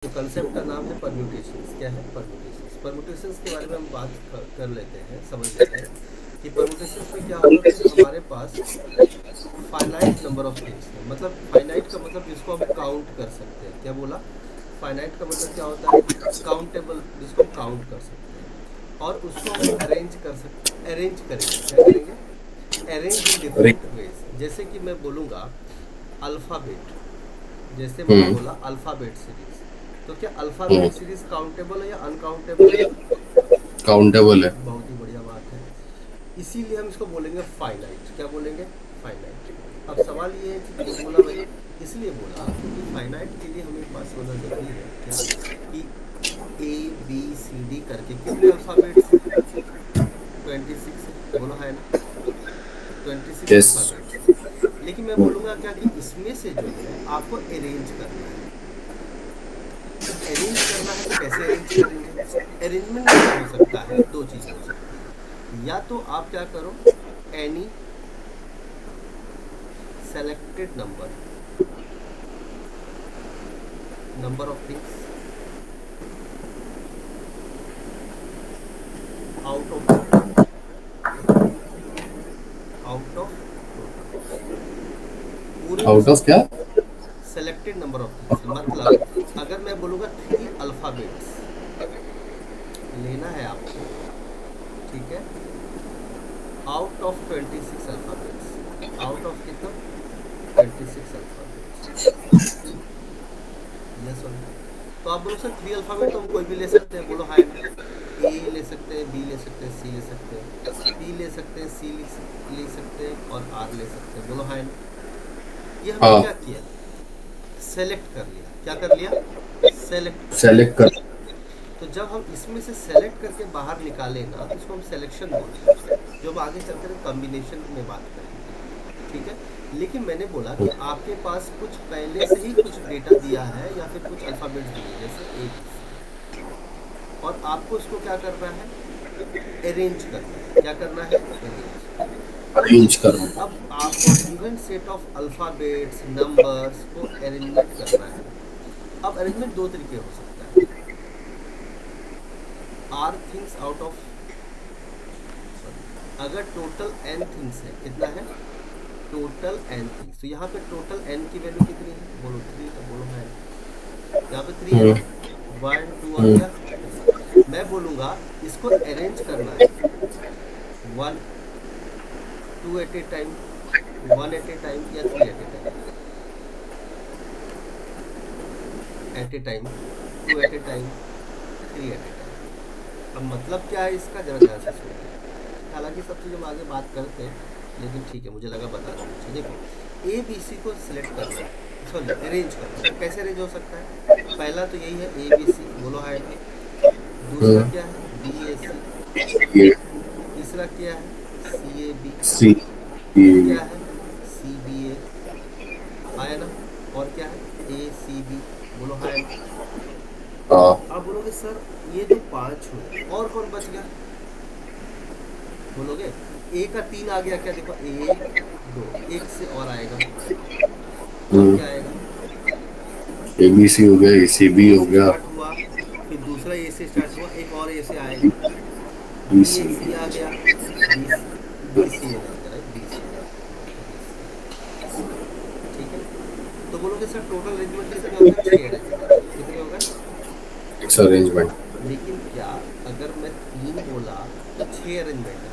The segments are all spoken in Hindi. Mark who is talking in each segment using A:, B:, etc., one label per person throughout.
A: तो कंसेप्ट का नाम है परम्यूटेशंस। क्या है परम्यूटेशंस? परम्यूटेशंस के बारे में हम बात कर लेते हैं, समझ लेते हैं कि परम्यूटेशंस में क्या होगा कि हमारे पास फाइनाइट नंबर ऑफ थिंग्स है। मतलब फाइनाइट का मतलब जिसको हम काउंट कर सकते हैं। क्या बोला? फाइनाइट का मतलब क्या होता है? काउंटेबल, जिसको हम काउंट कर सकते हैं और उसको हम अरेंज कर सकते, अरेंज करेंगे। क्या करेंगे? अरेंज इन
B: अरे।
A: Different ways. जैसे कि मैं बोलूँगा अल्फ़ाबेट, जैसे मैंने
B: हम्म।
A: बोला अल्फ़ाबेट सीरीज, तो क्या
B: हम्म।
A: अल्फ़ाबेट सीरीज काउंटेबल है या अनकाउंटेबल है?
B: काउंटेबल है।
A: बहुत ही बढ़िया बात है। इसीलिए हम इसको बोलेंगे फाइनाइट। क्या बोलेंगे? फाइनाइट। अब सवाल ये है कि क्यों बोला भाई? इसलिए बोला क्योंकि फाइनाइट के लिए हमें एक बात समझना ज़रूरी है। क्या? कि ए बी सी डी करके कितने अल्फ़ाबेट्स हैं? 26 है, बोलो है ना? 26
B: यस।
A: अल्फ़ाबेट्स हैं। लेकिन मैं बोलूँगा क्या कि इसमें से जो है आपको अरेंज करना है। तो अरेंज करना है तो कैसे अरेंज करेंगे? अरेंजमेंट क्या हो सकता है? दो चीज़ें हो सकती हैं। या तो आप क्या करो, any selected number, number of things out of total, out of total, पूरे में
B: आउट
A: से
B: ऑफ क्या?
A: Selected number of things. मतलब अगर मैं बोलूँगा 3 अल्फ़ाबेट्स लेना है आपको, ठीक है, out of 26 alphabets, out of कितना? 26 अल्फ़ाबेट्स। यस और नो? तो आप बोलो सर 3 अल्फ़ाबेट तो हम कोई भी ले सकते हैं, बोलो हाय ना? ए ले सकते हैं, बी ले सकते हैं, सी ले सकते हैं, पी ले सकते हैं, सी ले सकते हैं और आर ले सकते हैं, बोलो हाय ना? ये हमने
B: हाँ।
A: क्या किया? सेलेक्ट कर लिया। क्या कर लिया? सेलेक्ट कर लिया।
B: सेलेक्ट कर।
A: तो जब हम इसमें से सेलेक्ट करके बाहर निकालें ना, तो इसको हम सिलेक्शन बोलते हैं, जो हम आगे चलते हुए कम्बिनेशन में बात करेंगे। ठीक है। लेकिन मैंने बोला कि आपके पास कुछ पहले से ही कुछ डेटा दिया है या फिर कुछ अल्फ़ाबेट्स दिए, जैसे ए बी सी, और आपको इसको क्या करना है? अरेंज करना है। क्या करना है? अरेंज। तो
B: अरेंज करो।
A: अब आपको given set of alphabets numbers को अरेंजमेंट करना है। अब अरेंजमेंट दो तरीके हो सकता है। R things out of, sorry, अगर टोटल एन थिंग्स है, कितना है? टोटल एन थिंग्स, तो यहाँ पे टोटल एन की वैल्यू कितनी है? बोलो 3, तो बोलो है ना? यहाँ पे 3 है
B: हम्म।
A: ना? 1 2 और
B: हम्म।
A: क्या? 3। मैं बोलूँगा इसको अरेंज करना है, 1 2 at a time, 1 at a time या 3 at a time, at a time, 2 at a time, 3 at a time. अब मतलब क्या है इसका? जरा ध्यान से सुनिए। हालांकि सब चीज़ हम आगे बात करते हैं, लेकिन ठीक है, मुझे लगा बता देना चाहिए। देखो, ए बी सी को सिलेक्ट करना है, सॉरी अरेंज करना है। तो कैसे अरेंज हो सकता है? पहला तो यही है ए बी सी, बोलो हाय ना? दूसरा
B: हम्म।
A: क्या है? बी ए सी।
B: ये
A: तीसरा क्या है? सी ए बी।
B: सी।
A: फिर
B: ये
A: क्या है? सी बी ए। आया ना? और क्या है? ए सी बी। बोलो हाय ना?
B: हाँ।
A: आप बोलोगे सर ये तो 5 हुए, और कौन बच गया? बोलोगे ए का 3 आ गया क्या? देखो 1 2, एक से और आएगा। अब क्या आएगा?
B: ए बी सी हो गया, ए सी बी
A: ए
B: हो
A: से
B: गया।
A: स्टार्ट हुआ, फिर दूसरा ए से स्टार्ट हुआ, एक और ए से आएगा।
B: बी
A: बी ए
B: सी।
A: सी आ गया, बी बी सी ए रहेगा, राइट? बी सी ए, ओके बी सी ए। ठीक है। तो बोलोगे सर टोटल अरेंजमेंट कितने हो गए? 6 अरेंजमेंट हो गए। कितने हो गए?
B: It's arrangement.
A: लेकिन क्या अगर मैं 3 बोला तो 6 अरेंजमेंट आए?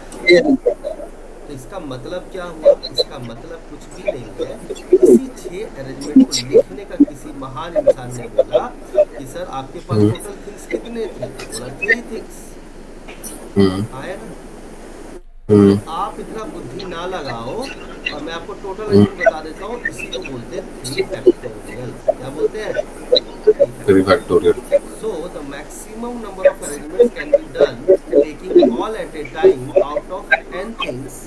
A: तो इसका मतलब क्या हुआ? इसका मतलब कुछ भी नहीं है। इसी 6 अरेंजमेंट को लिखने का किसी महान इंसान ने बोला कि सर आपके पास
B: हम्म।
A: टोटल थिंग्स कितने थे? तो बोला 3 थिंग्स।
B: हम्म।
A: आया ना? तो
B: हम्म।
A: आप इतना बुद्धि ना लगाओ, और मैं आपको टोटल
B: हम्म।
A: अरेंजमेंट बता देता हूँ। इसी को बोलते हैं 3 फैक्टोरियल। क्या बोलते हैं? Three
B: three
A: factorial
B: factorial.
A: So the maximum number of arrangements can be done taking all at a time out of n things.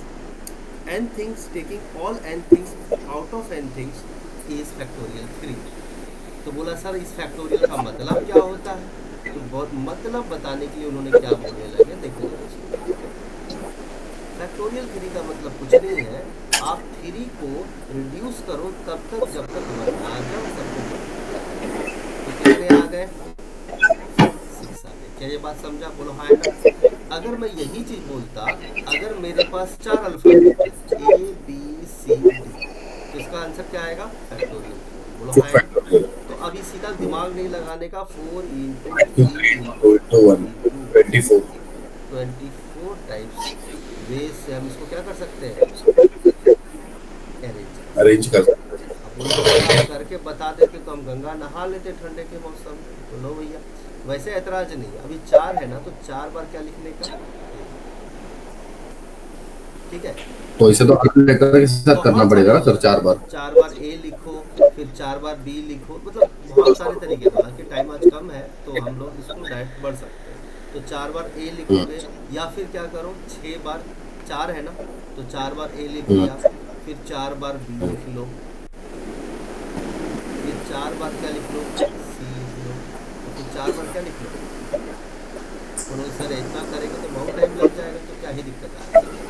A: N things, taking all n things out of n things is factorial 3। तो बोला सर इस फैक्टोरियल का मतलब क्या होता है? तो बहुत मतलब बताने के लिए उन्होंने क्या बोलने लगे, देखो जरा सुनिए। फैक्टोरियल 3 का मतलब कुछ नहीं है। आप 3 को रिड्यूस करो तब तक जब तक 1 ना आ जाए, सबको मल्टीप्लाई करो। तो कितने आ गए, 6 आ गए। क्या ये बात समझा? बोलो हाँ है ना। अगर मैं यही चीज बोलता, अगर मेरे पास 4 अल्फाबेट है, ए बी सी डी, तो इसका आंसर क्या आएगा? फैक्टोरियल 4। बोलो हाँ है ना।
B: फैक्टोरियल
A: तो अभी सीधा दिमाग नहीं लगाने का, 4 into 3
B: 3
A: into
B: into 1
A: into
B: 24
A: 24 types ways से हम इसको क्या कर सकते हैं? अरेंज कर
B: अरेंज
A: सकते
B: कर
A: हैं।
B: सकते हैं।
A: अब बोलो अगर आप करके बता देते तो हम गंगा नहा लेते ठंडे के मौसम में। तो लो भैया, वैसे ऐतराज नहीं, अभी 4 है ना, तो 4 बार क्या लिखने का? ए। ठीक है।
B: तो इसे तो अलग लेकर के साथ करना
A: बहुत सारे
B: पड़ेगा ना सर
A: होगा,
B: 4 बार।
A: 4 बार ए लिखो, फिर 4 बार बी लिखो, मतलब बहुत सारे तरीके हैं। हालांकि टाइम आज कम है तो हम लोग इसको डायरेक्ट बढ़ सकते हैं। तो 4 बार ए
B: हम्म,
A: लिखोगे, या फिर क्या करो, 6 बार, 4 है ना, तो 4 बार ए लिख
B: हम्म,
A: लिया, फिर 4 बार बी
B: हम्म,
A: लिख लो, फिर 4 बार क्या लिख लो? सी लिख लो, और फिर 4 बार क्या लिख लो? बोलो सर इतना करेंगे तो बहुत टाइम लग जाएगा, तो क्या ही दिक्कत आ रही है।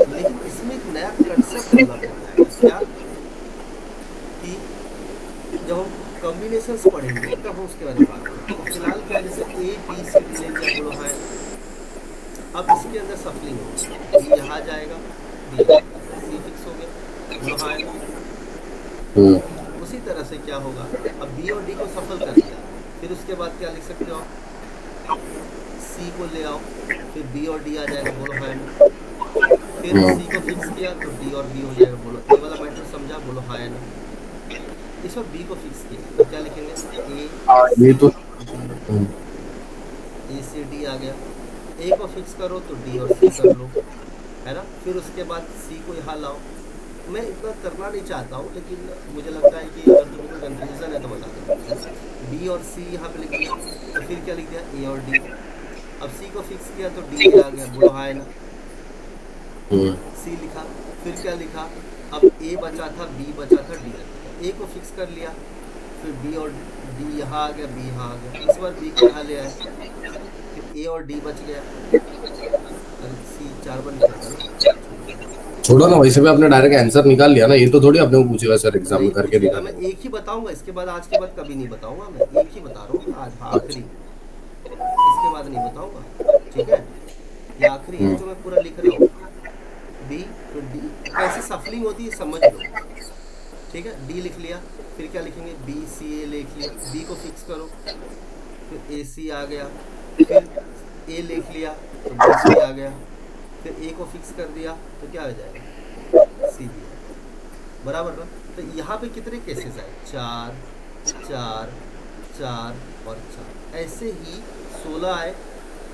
A: लेकिन इसमें एक नया कंसेप्ट डेवलप हो जाएगा, क्या? कि जब हम कॉम्बिनेशंस पढ़ेंगे तब हम उसके बारे में बात करेंगे। तो फिलहाल क्या है, जैसे ए बी सी डी ले लिया, बोलो हाँ है ना। अब इसके अंदर सफलिंग होगी, बी यहाँ जाएगा, बी यहाँ जाएगा, सी फिक्स हो गया, बोलो हाँ है ना।
B: हम्म,
A: उसी तरह से क्या होगा, अब बी और डी को सफल कर दिया, फिर उसके बाद क्या लिख सकते हो आप? सी को ले आओ, फिर बी और डी आ जाएगा, बोलो हाँ है ना। फिर
B: हम्म।
A: सी को फिक्स किया तो डी और बी हो जाएगा, बोलो ए वाला मैटर समझा? बोलो हाँ है ना। इस बार बी को फिक्स किया तो क्या लिखेंगे? ए
B: हाँ ये
A: सी
B: तो
A: डी,
B: हम्म,
A: ए सी डी आ गया। ए को फिक्स करो तो डी और सी कर लो, है ना। फिर उसके बाद सी को यहाँ लाओ। मैं इतना करना नहीं चाहता हूँ, लेकिन मुझे लगता है कि अगर तुम्हें कोई कंफ्यूजन है तो बता देना मुझे, है ना। बी और सी यहाँ पे लिख दिया, तो फिर क्या लिख दिया? ए और डी। अब सी को फिक्स किया तो डी आ गया, बोलो हाँ है ना।
B: हम्म,
A: सी लिखा, फिर क्या लिखा? अब ए बचा था, बी बचा था, डी रख दिया। ए को फिक्स कर लिया, फिर बी और डी यहाँ आ गया, बी यहाँ आ गया। इस बार बी को यहाँ ले आए, फिर ए और डी बच गया। अरे सी 4 बार लिखा था ना, छोड़ दो।
B: छोड़ो ना, वैसे भी आपने डायरेक्ट आंसर निकाल लिया ना, ये तो थोड़ी आपने को पूछेगा सर एग्जाम
A: नहीं
B: में करके
A: पूछेगा, मैं
B: दिखाने को।
A: एक ही बताऊंगा, इसके बाद आज के बाद कभी नहीं बताऊंगा। मैं एक ही बता रहा हूँ आज,
B: अच्छा।
A: आखिरी, इसके बाद नहीं बताऊंगा। ठीक है, ये आखिरी है
B: हम्म,
A: जो मैं पूरा लिख रहा हूँ। बी, फिर डी, कैसे सफलिंग होती है समझ लो। ठीक है, डी लिख लिया, फिर क्या लिखेंगे? बी सी ए लिख लिया, बी को फिक्स करो, फिर ए सी आ गया, फिर ए लिख लिया तो बी सी आ गया, फिर ए को फिक्स कर दिया तो क्या हो जाएगा? सी बी आ गया। बराबर ना। तो यहाँ पे कितने केसेस आए? 4, 4, 4 और 4, ऐसे ही 16 आए,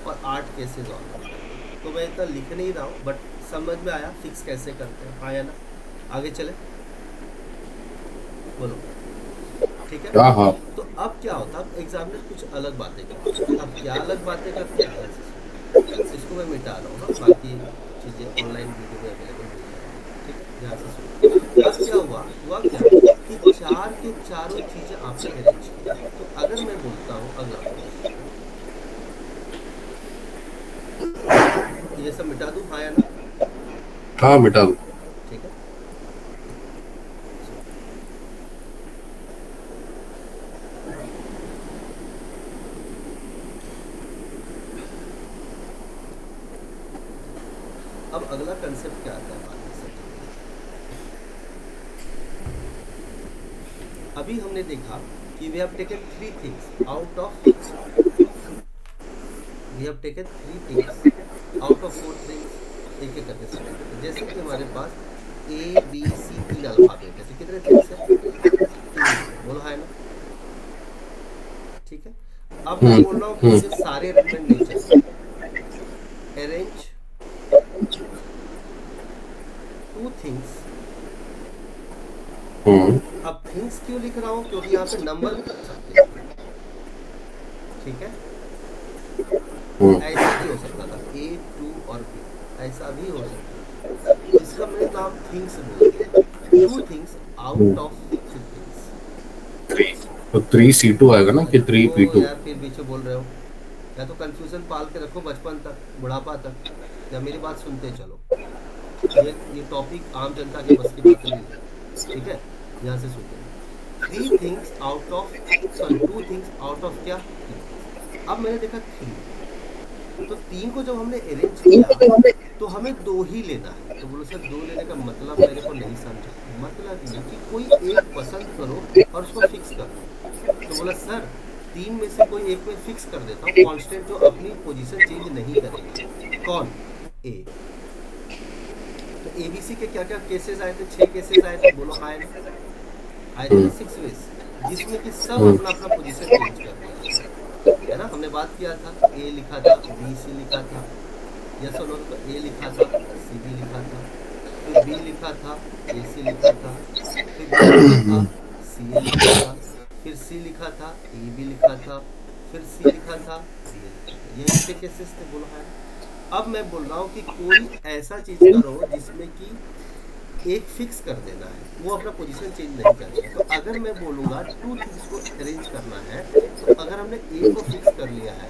A: और 8 केसेस और बन जाएंगे। तो मैं इतना लिख नहीं रहा हूँ, बट समझ में आया फिक्स कैसे करते हैं, आया ना। आगे चले, बोलो। ठीक है।
B: हाँ हाँ।
A: तो अब क्या होता है, अब एग्जामिनर कुछ अलग बातें करते हैं। अब क्या अलग बातें करते हैं, ध्यान से सुनिए। इसको मैं मिटा रहा हूँ, हाँ, बाकी चीज़ें ऑनलाइन वीडियो में अवेलेबल मिल जाएंगी। ठीक है, ध्यान से सुनिए। अब क्या हुआ, हुआ क्या कि 4 के चारों चीज़ें आपने अरेंज किया। तो अगर मैं बोलता हूँ अगला क्वेश्चन, ये सब मिटा दूँ, हाँ या ना?
B: हाँ मिटा दो।
A: ठीक है, सुनो। अब अगला कंसेप्ट क्या आता है, बात में समझिए। अभी हमने देखा कि we have taken 3 things out of, we have taken 3 things out of 4 things. एक एक करके समझ लेते हैं। जैसे कि हमारे पास ए बी सी 3 अल्फाबेट है, तो कितने थिंग्स है? 3 थिंग, बोलो है ना। ठीक है, अब मैं
B: हम्म,
A: बोल रहा हूँ कि
B: हम्म,
A: मुझे सारे अरेंजमेंट नहीं चाहिए। Arrange 2 things.
B: हम्म,
A: अब थिंग्स क्यों लिख रहा हूँ? क्योंकि यहाँ पे नंबर भी हो सकते हैं। ठीक है,
B: हम्म,
A: ऐसे भी हो सकता था, ए 2 और बी, ऐसा भी हो सकता था। तो इसका मैंने नाम थिंग्स बोल दिया, 2 things
B: hmm.
A: Out of 3 things.
B: 3 तो 3C2 आएगा ना कि थ्री
A: देखो
B: पी टू
A: यार, फिर पीछे बोल रहे हो। या तो कंफ्यूजन पाल के रखो बचपन तक, बुढ़ापा तक, या मेरी बात सुनते चलो। ये टॉपिक आम जनता के बस की बात नहीं है। ठीक है, ध्यान से सुनिए। Three things out of, sorry two things out of क्या, थ्री थिंग्स। अब मैंने देखा थ्री, तो तीन को जब हमने अरेंज किया तो हमें दो ही लेना है। तो बोलो सर दो लेने का मतलब मेरे को नहीं समझा। मतलब ये कि कोई एक पसंद करो और उसको फिक्स कर लो। तो बोला सर तीन में से कोई एक में फिक्स कर देता हूँ कांस्टेंट, जो अपनी पोजीशन चेंज नहीं करेगा। कौन? ए। तो एबीसी के क्या क्या केसेस आए थे? 6 केसेस आए थे, बोलो हाँ ना? आए थे ना 6 वेज, जिसमें कि सब अपना अपना पोजीशन चेंज कर दिया था, है ना? हमने बात किया था, ए लिखा था, बी सी लिखा था, यस और नो? तो ए लिखा था, सी बी लिखा था, फिर बी लिखा था, ए सी लिखा था, फिर बी लिखा था, सी ए लिखा था, फिर सी लिखा था, ए बी लिखा था, फिर सी लिखा था, डी ए लिखा था। यही 6 केसेस थे, बोलो हाँ। अब मैं बोल रहा हूँ कि कोई ऐसा चीज करो जिसमें कि एक फिक्स कर देना है, वो अपना पोजीशन चेंज नहीं करेगा। तो अगर मैं बोलूँगा टू थिंग्स को अरेंज करना है, तो अगर हमने ए को फिक्स कर लिया है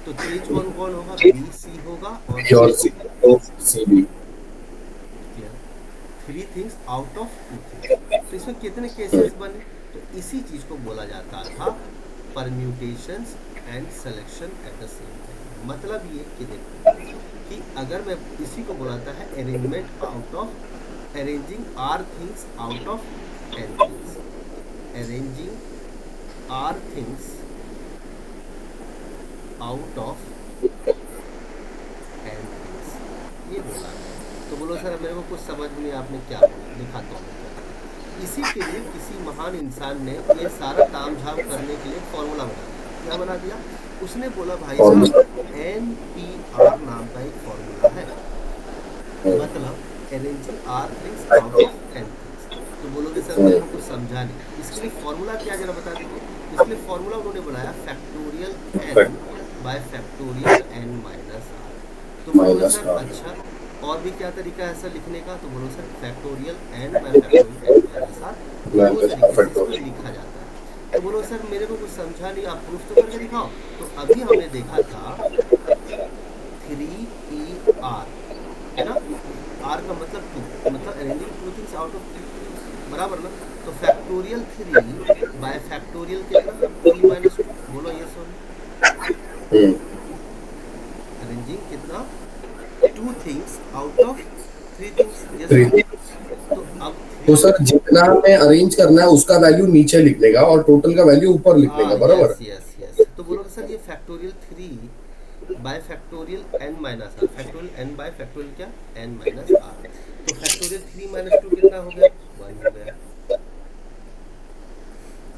A: तो चेंज कौन कौन होगा? बी सी होगा और
B: बी
A: सी
B: और सी,
A: होगा।
B: तो सी बी।
A: क्या? Three things out of two things. तो इसमें कितने केसेस बने? तो इसी चीज को बोला जाता था permutations and selection at the same time. मतलब ये कि देखो कि अगर मैं इसी को बुलाता है arrangement out of, arranging r things out of n things, arranging r things out of n things, ये बोला है। तो बोलो सर मेरे को कुछ समझ में नहीं, आपने क्या बोला? दिखाता हूँ मैं क्या बोला। इसी के लिए किसी महान इंसान ने ये सारा ताम झाम करने के लिए फॉर्मूला बना दिया। क्या बना दिया? उसने बोला भाई
B: और
A: साहब एन पी आर नाम का एक फॉर्मूला है, मतलब arranging r things out of n things. तो बोलोगे सर मेरे को कुछ समझा नहीं, इसके लिए फॉर्मूला क्या जरा बता दीजिए। इसके लिए फॉर्मूला उन्होंने बनाया factorial n by factorial n minus r. तो बोलोगे
B: माइनस
A: सर
B: आर।
A: अच्छा और भी क्या तरीका है ऐसा लिखने का? तो बोलो sir factorial n by factorial n minus r, ये दो
B: माइनस
A: तरीके से इसको
B: फैक्टोरियल।
A: लिखा जाता है। तो बोलो सर मेरे को कुछ समझा नहीं, आप प्रूफ तो करके दिखाओ। तो अभी हमने देखा था थ्री पी आर, है ना? आर का मतलब टू, मतलब arranging two things out of three things, बराबर ना? तो फैक्टोरियल थ्री बाय फैक्टोरियल कितना? Three minus to. बोलो ये सॉरी, अरेंजिंग कितना? Two things out of three things, yes
B: three.
A: और नो? तो अब
B: तो
A: थ्री,
B: सर जितना हमें अरेंज करना है उसका वैल्यू नीचे लिखने का और टोटल का वैल्यू ऊपर लिखने का, बराबर?
A: Yes yes yes. तो बोलोगे सर ये factorial three by factorial n minus are, factorial n by factorial क्या? N minus r. तो फैक्टोरियल थ्री माइनस टू कितना हो गया? वन हो गया,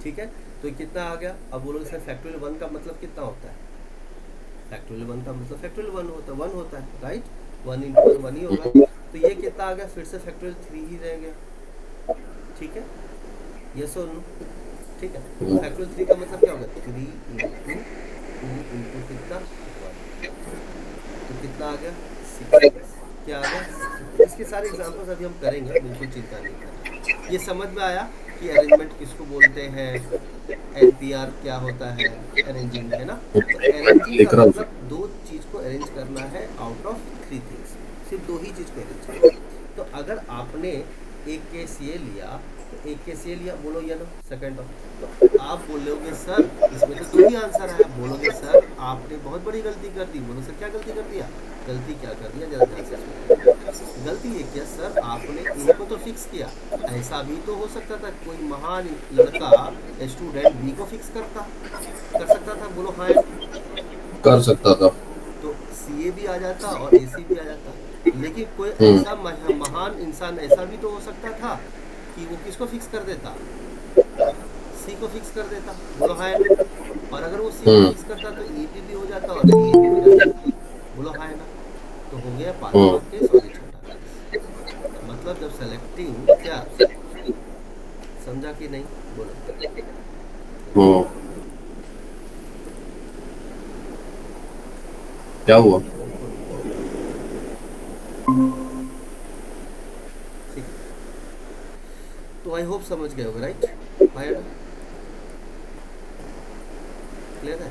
A: ठीक है? तो ये कितना आ गया? अब बोलोगे सर फैक्टोरियल वन का मतलब कितना होता है? फैक्टोरियल वन का मतलब फैक्टोरियल वन होता है, right? One into one one ही होगा। तो ये कितना आ गया? फिर से फैक्टोरियल थ्री ही रह गया, ठीक है? यस और नो? ठीक है। तो फैक्टोरियल थ्री का मतलब क्या होगा? थ्री इंटू टू इंटू कितना? वन। तो कितना आ गया? सिक्स। क्या आ गया? इसके सारे एग्जांपल्स अभी हम करेंगे, बिल्कुल चिंता नहीं करना। ये समझ में आया कि अरेंजमेंट किसको बोलते हैं, एनपीआर क्या होता है, अरेंजिंग, है ना? तो अरेंजिंग का
B: लिख रहा हूँ
A: मतलब दो चीज को अरेंज करना है आउट ऑफ थ्री थिंग्स, सिर्फ दो ही चीज को अरेंज करना है। तो अगर आपने एक केस ये लिया, तो एक केस ये लिया, बोलो ये लो सेकंड ऑफ, तो आप बोलोगे सर इसमें तो दो ही आंसर आया। बोलोगे सर आपने बहुत बड़ी गलती कर दी। बोलो सर क्या गलती कर दिया? गलती क्या कर दिया जरा ध्यान से सुनिए। गलती ये किया सर आपने ए को तो फिक्स किया, ऐसा भी तो हो सकता था कोई महान लड़का स्टूडेंट बी को फिक्स कर सकता था। बोलो हाँ या ना?
B: कर सकता था।
A: तो सी ए भी आ जाता और ए सी भी आ जाता। लेकिन कोई ऐसा महान इंसान ऐसा भी तो हो सकता था कि वो किसको फिक्स कर देता? सी को फिक्स कर देता। बोलो हाँ या ना? और अगर वो सी को फिक्स करता तो ए बी भी हो जाता और डी ए भी हो जाता। बोलो हाँ या ना? तो हो गया पांचवा केस और ये छठा केस। मतलब जब सेलेक्टिंग क्या, समझा कि नहीं? बोलो।
B: क्या हुआ?
A: रुको रुको, ठीक है। तो आई होप समझ गए होगे, राइट? हाँ या ना? क्लियर है?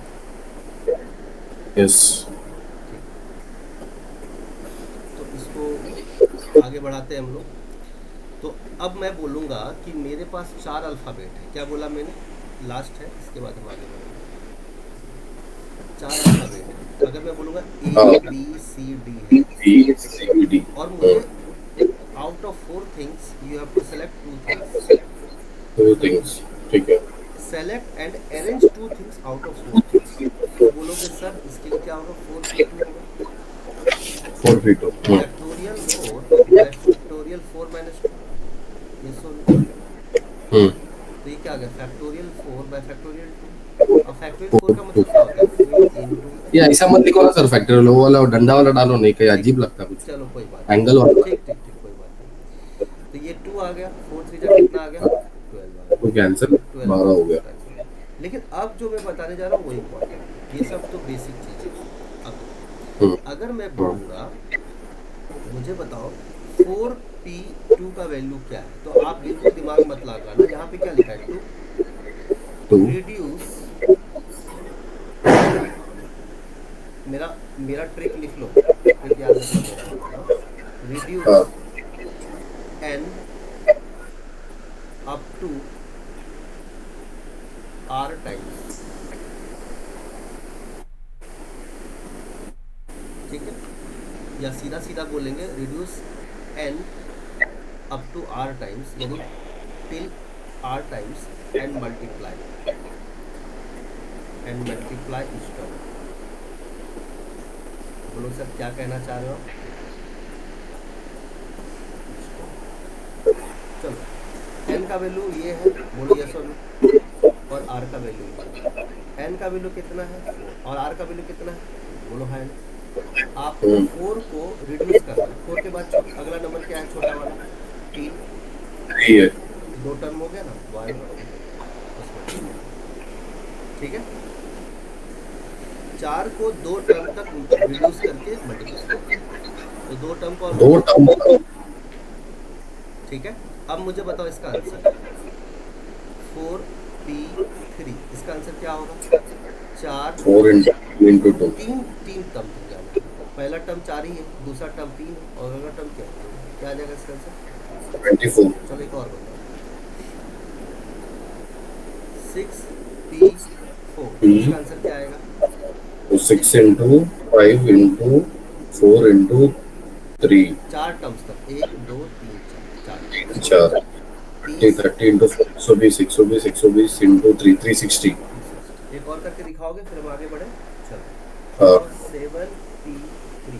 B: यस।
A: ठीक है, तो इसको आगे बढ़ाते हैं हम लोग। तो अब मैं बोलूँगा कि मेरे पास 4 अल्फ़ाबेट है। क्या बोला मैंने? लास्ट है, इसके बाद हम आगे बढ़ेंगे। 4 अल्फ़ाबेट है। अगर मैं बोलूँगा
B: हाँ,
A: ए बी सी डी है,
B: बी सी डी।
A: और
B: हाँ,
A: मुझे out of 4 things you have to select 2 things.
B: Two things, ठीक है।
A: Select and arrange 2 things out of 4 things. तो बोलोगे सर इसके लिए क्या होगा? 4p2 होगा।
B: 4 3 2।
A: Factorial 4 bye factorial 4 minus 2। ये सो
B: हम्म।
A: तो ये क्या आ गया? Factorial 4 bye factorial 2। अब फैक्टोरियल 4 का
B: 4
A: मतलब क्या होता है? 4 इंटू।
B: ये ऐसा मत लिखो ना सर, फैक्टर लो वाला डंडा वाला डालो, नहीं कहीं
A: ठीक,
B: अजीब लगता है कुछ।
A: चलो कोई बात नहीं।
B: एंगल वाला।
A: ठीक ठीक ठीक, कोई बात नहीं। तो ये 2 आ गया, 4 3 जा कितना आ गया? 12 आ गया।
B: तो कैंसिल,
A: 12 आ
B: 12
A: गया,
B: हो गया।
A: इसका आंसर है। लेकिन अब जो मैं बताने जा रहा हूँ वो इम्पोर्टेंट है। ये सब तो बेसिक चीज़ें हैं। अब
B: हम्म।
A: अगर मैं
B: हाँ।
A: बोलूँगा मुझे बताओ 4p2 का वैल्यू क्या है, तो आप बिल्कुल दिमाग मत लगाना। यहाँ पे क्या लिखा है? 2।
B: टू।
A: रिड्यूस, मेरा मेरा ट्रिक लिख लो, ट्रिक याद रखना मेरा बताना।
B: हाँ।
A: Reduce n up to r times. ठीक है, या सीधा सीधा बोलेंगे reduce n up to r times, यानी till r times and multiply each term. बोलो सर क्या कहना चाह रहे हो आप? चलो, n का वैल्यू ये है, बोलो यस और नो। और r का वैल्यू ये है। n का वैल्यू कितना है? 4। और r का वैल्यू कितना है? बोलो है ना। आपको 4 को रिड्यूस करना है। 4 के बाद अगला नंबर क्या है? छोटा वाला 3।
B: थ्री है।
A: 2 टर्म हो गया ना, 1 2, उसमें 3 हो गया। ठीक है, 4 को 2 टर्म तक रिड्यूस करके मल्टीप्लाई करना है। तो 2 टर्म को और
B: दो
A: मल्टीप्लाई
B: टर्म।
A: करना है। ठीक है, अब मुझे बताओ इसका आंसर। 4p3, इसका आंसर क्या होगा? 4।
B: 4 इंटू 2।
A: तीन तीन टर्म तक जाना है। पहला टर्म 4 ही है, दूसरा टर्म 3 है, और अगला टर्म क्या है? 2 है। क्या आ जाएगा इसका आंसर?
B: 24।
A: चलो एक और बताओ। 6p4, इसका आंसर क्या आएगा?
B: तो 6 इंटू 5 इंटू 4 इंटू 3।
A: 4 टर्म्स तक, 1 2 3 4, 4 टर्म्स।
B: 4।
A: 30
B: 30 into 4 120 into 3 360।
A: 360। एक और करके दिखाओगे फिर हम आगे बढ़े। चलो
B: हाँ।
A: बताओ 7p3,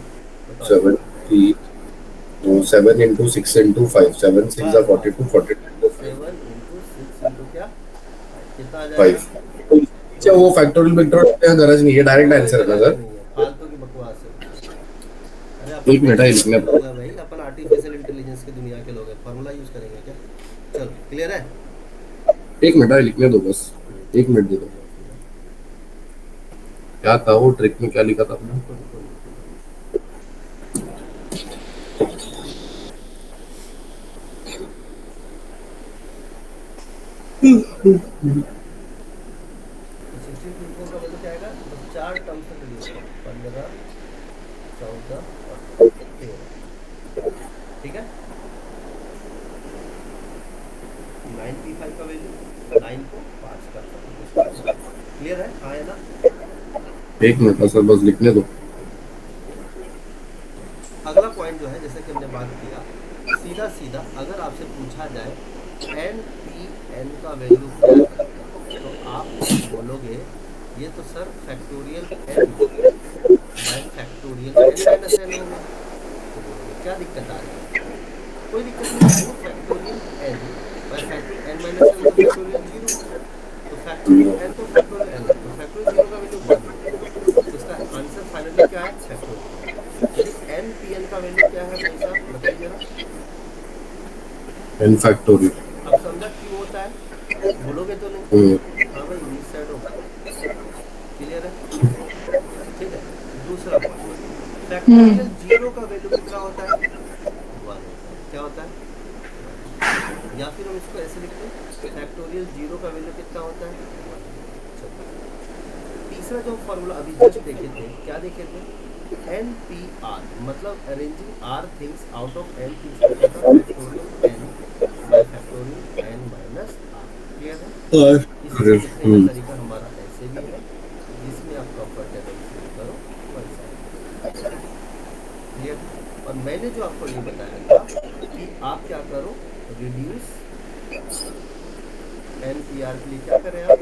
A: बताओ इसका।
B: 70। 7 इंटू 6 इंटू 5 7 6 जा
A: बस बस
B: 42
A: बस,
B: 42
A: 7 इंटू 6 इंटू क्या? 5 कितना आ जाएगा?
B: 5। अच्छा, वो फैक्टोरियल वेक्टोरियल का गरज नहीं है, डायरेक्ट
A: कोई
B: आंसर है ना
A: गरज
B: सर?
A: नहीं है, फालतू की बकवास है वो सब। अरे अपन
B: एक मिनट है
A: कंप्यूटर
B: लिखने
A: के
B: पर।
A: लोग हैं भाई, अपन आर्टिफिशियल इंटेलिजेंस की दुनिया के लोग हैं, फार्मूला यूज करेंगे क्या? चलो क्लियर है।
B: एक मिनट है लिखने दो बस। एक मिनट दे दो।
A: कोई बात नहीं है।
B: क्या था वो ट्रिक में, क्या लिखा था आपने?
A: रुको रुको रुको। तो 16p4 का वैल्यू क्या आएगा? बस 4 टर्म्स तक रिड्यूस करो, 15 14 और 13। ठीक है, 9p5 का वैल्यू 9 को 5 का रिड्यूस करो। क्लियर है? हाँ है ना?
B: एक मिनट सर, बस लिखने दो।
A: अगला पॉइंट जो है, जैसे कि हमने बात किया, सीधा सीधा अगर आपसे पूछा जाए एन पी एन का वैल्यू क्या है, तो आप बोलोगे ये तो sir factorial n by factorial n minus n हो गया। तो बोलोगे क्या दिक्कत आ रही है? कोई दिक्कत नहीं है, वो factorial n by factorial n minus n, तो फैक्टोरियल जीरो है। तो फैक्टोरियल एन तो फैक्टोरियल एन है, तो फैक्टोरियल जीरो का वैल्यू 1 हो गया। तो इसका आंसर फाइनली क्या है? Factorial n. यदि एन पी एन का वैल्यू क्या है भाई साहब, बताइए जरा।
B: N factorial.
A: अब समझा क्यों होता है? बोलोगे तो नहीं? हाँ भाई, नीच साइड हो। क्लियर है? ठीक है, दूसरा पॉइंट, फैक्टोरियल जीरो का वैल्यू कितना होता है? 1 होता है। क्या होता है? 1 होता है। या फिर हम इसको ऐसे लिखते हैं, फैक्टोरियल जीरो का वैल्यू कितना होता है? 1 होता है। चलो, तीसरा जो फॉर्मूला अभी जस्ट देखे थे, क्या देखे थे? एन पी आर, मतलब arranging r things out of n things का क्या था? फैक्टोरियल एन
B: और
A: इसको लिखने का तरीका हमारा ऐसे भी है, जिसमें आप कंफर्टेबल फील करो वैसा लिखो। क्लियर है? और मैंने जो आपको ये बताया था कि आप क्या करो, रिड्यूस एन पी आर के लिए क्या करें आप,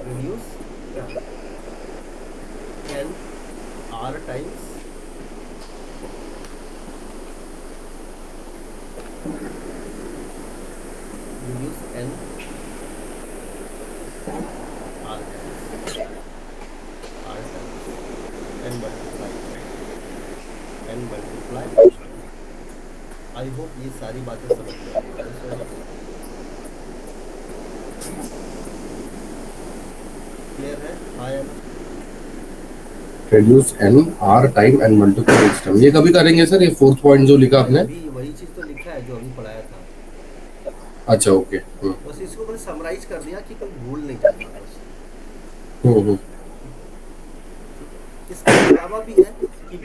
A: रिड्यूस क्या n r times reduce n r times n multiply. I hope ये सारी बातें समझ में आ गई। यस और नो? क्लियर है? हाँ या ना?
B: Reduce n r time and multiple system, ये कभी करेंगे सर, ये फोर्थ पॉइंट जो लिखा
A: नहीं,
B: आपने?
A: अभी वही चीज़ तो लिखा है जो अभी पढ़ाया था।
B: अच्छा, ओके।
A: बस इसको मैंने समराइज कर दिया कि कोई भूल नहीं जाता बस।
B: हम्म।
A: ठीक है, इसके अलावा भी है कि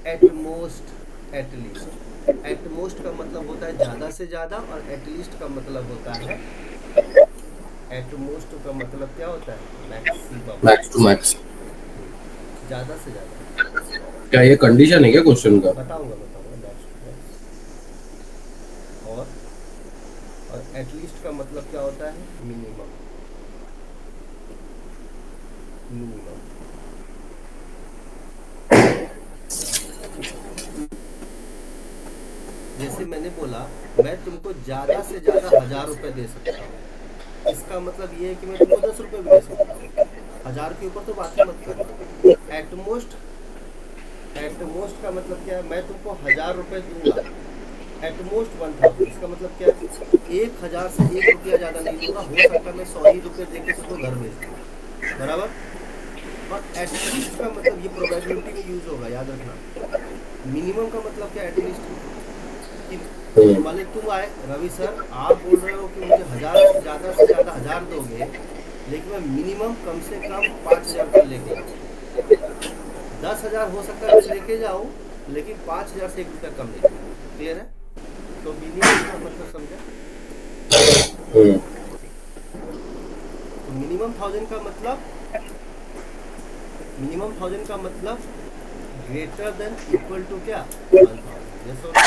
A: at most, at least. At most का मतलब होता है ज़्यादा से ज़्यादा, और एट लीस्ट का मतलब होता है, एट मोस्ट का मतलब क्या होता है, मैक्सिमम।
B: Max to max.
A: ज़्यादा से ज़्यादा।
B: क्या ये कंडीशन है क्या क्वेश्चन का?
A: बताऊंगा बताऊंगा, मैक्स टू मैक्स। और एटलीस्ट का मतलब क्या होता है, मिनिमम। मिनिमम, ठीक है। जैसे मैंने बोला, मैं तुमको ज़्यादा से ज़्यादा 1,000 रुपये दे सकता हूँ, इसका मतलब ये है कि मैं तुमको 10 रुपये भी दे सकता हूँ। 1,000 के ऊपर तो बात ही मत करना। एटमोस्ट, एटमोस्ट का मतलब क्या है, मैं तुमको 1,000 रुपये दूंगा, एटमोस्ट 1,000, इसका मतलब क्या है, 1,000 से 1 रुपया ज़्यादा नहीं दूंगा, हो सकता है मैं 100 ही रुपये दे के तुमको घर भेज दूँ, बराबर। और एटलीस्ट का मतलब ये प्रोबेबिलिटी में यूज होगा, याद रखना। मिनिमम का मतलब क्या है एटलीस्ट में, कि मान ली तुम आए, रवि सर आप बोल रहे हो कि मुझे 1,000 से ज़्यादा 1,000 दोगे, लेकिन मैं मिनिमम कम से कम 5,000 रुपये लेके जाऊँगा। 10,000 हो सकता है मैं लेके जाऊँ, लेकिन 5,000 से 1 रुपया कम नहीं दूंगा। क्लियर है? तो मिनिमम का मतलब समझा? ठीक। तो मिनिमम 1,000 का मतलब, मिनिमम 1,000 का मतलब ग्रेटर देन इक्वल टू क्या, 1,000। यस और नो?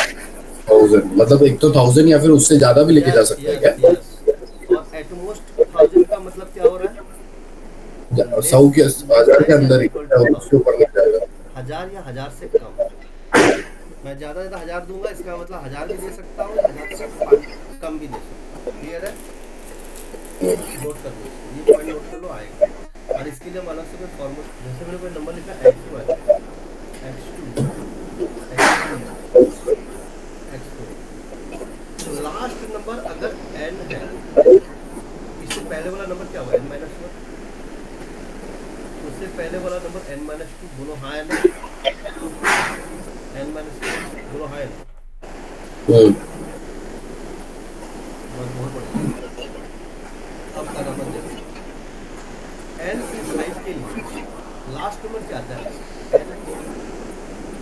B: 1000 मतलब एक तो 1000 या फिर उससे ज्यादा भी लेके जा
A: यस
B: सकते हैं
A: यस
B: क्या?
A: यस। और एटमोस्ट 1,000 का मतलब क्या हो रहा है,
B: 100
A: लेस,
B: के, 1000 के
A: लेस देन
B: अंदर ही
A: इक्वल
B: है,
A: टू
B: उसके
A: 1,000।
B: ऊपर नहीं जाएगा।
A: 1,000 या 1,000 से कम। मैं ज़्यादा ज़्यादा 1,000 दूंगा, इसका मतलब 1,000 भी दे सकता हूँ, या 1,000 से कम भी दे सकता हूँ। क्लियर है? नोट कर लो इसको, ये पॉइंट नोट कर लो, आएगा। और इसके लिए हम अलग से कोई फॉर्मूला, जैसे मैंने कोई नंबर लिखा x1, x2, x3, x4, तो लास्ट नंबर अगर n है, इससे पहले वाला नंबर क्या हुआ, n-1, उससे पहले वाला नंबर n-2, बोलो हाँ या ना, n-1, बोलो हाँ या ना।
B: हम्म।
A: बस बहुत बढ़िया। अब का नंबर देखो, n की 5 के लिए लास्ट नंबर क्या आता है, n है।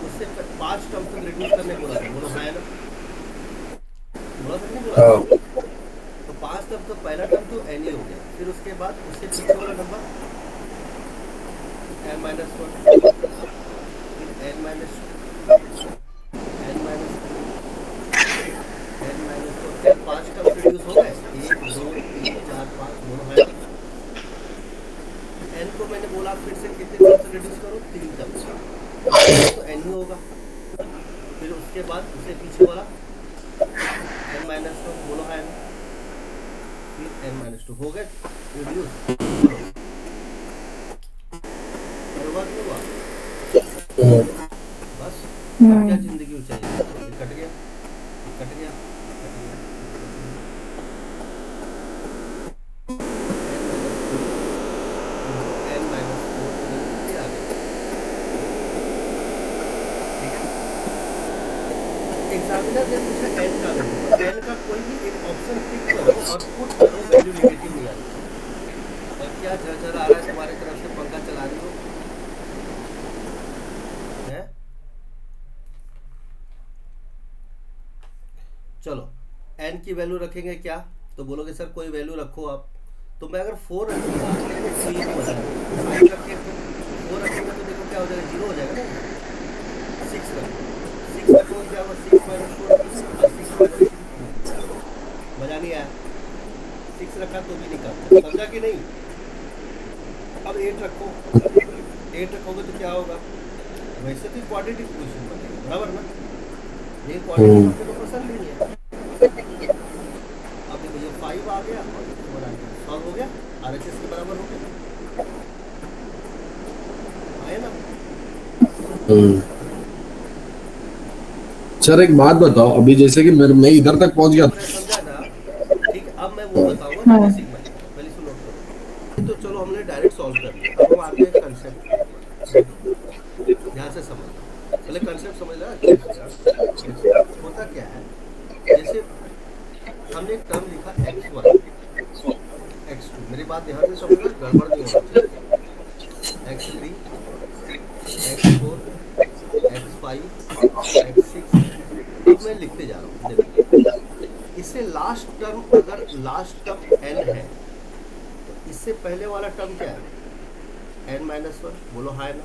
A: उससे 5 टर्म तक रिड्यूस करने बोला था, बोलो हाँ या ना, बोला था कि नहीं बोला था?
B: हाँ।
A: तो 5 टर्म, तो पहला टर्म तो n ही हो गया, फिर उसके बाद उससे पीछे वाला नंबर n-1, फिर n-2, n-3, n-4, क्या 5 टर्म रिड्यूस हो गए, 1 2 3 4 5, बोलो है ना। n को मैंने बोला फिर से कितने टर्म से रिड्यूस करो, 3 टर्म से, तो n तो n ही होगा। फिर उसके बाद उससे पीछे वाला n-1, बोलो है ना, फिर n-2 हो गए रिड्यूस। चलो, बर्बाद नहीं हुआ बस। अब क्या जिंदगी चाहिए तुमको, ये कट गया, ये कट गया, ये कट गया, ये बच गया। n-3 इंटू n-4 ये आ गया। ठीक है, एग्जामिनर ने पूछा n का वैल्यू, तो n का कोई भी एक ऑप्शन पिक करो और पुट करो, वैल्यू निगेटिव नहीं आनी चाहिए। और क्या झरझर आ रहा है तुम्हारी तरफ से, पंखा चला रही हो है? चलो, n की वैल्यू रखेंगे क्या, तो बोलोगे सर कोई वैल्यू रखो आप, तो मैं अगर 4 रख दिया तो ये भी बदल गया, 5 रखे तो 4 रखेंगे तो देखो क्या हो जाएगा, 0 हो जाएगा ना ये। 6 रखो, 6 रखोगे क्या होगा, 6 माइनस 4 3 और 6 माइनस 3 2। मज़ा नहीं आया, 6 रखा तो भी नहीं करता, समझा कि नहीं। अब 8 रखो, 8 रखोगे तो क्या होगा, वैसे तो क्वाड्रेटिक इक्वेशन बनेगा बराबर ना, ये क्वाड्रेटिक
B: हम्म।
A: अपने को पसंद नहीं है। अब देखो ये 5 आ गया और ये 4 आ गया, सॉल्व हो गया, RHS के बराबर हो गया, आए ना।
B: हम्म। सर एक बात बताओ, अभी जैसे कि मैं इधर तक पहुंच गया।
A: मैंने समझा ना, ठीक है। अब मैं वो बताऊंगा जो
C: हाँ।
A: बेसिक मैथ है, पहले इसको नोट करो। तो चलो हमने डायरेक्ट सॉल्व कर लिया, अब हम आते हैं कंसेप्ट के ऊपर। देखो ध्यान से समझना, पहले कंसेप्ट समझ लेना अच्छे से यार। देखो होता क्या है, जैसे हमने एक टर्म लिखा x1 x2, मेरी बात ध्यान से समझना, गड़बड़ नहीं होना चाहिए। x3 x4 x5 x6, अब मैं लिखते जा रहा हूँ। देखो इससे लास्ट टर्म, अगर लास्ट टर्म n है तो इससे पहले वाला टर्म क्या है, n-1, बोलो हाय ना।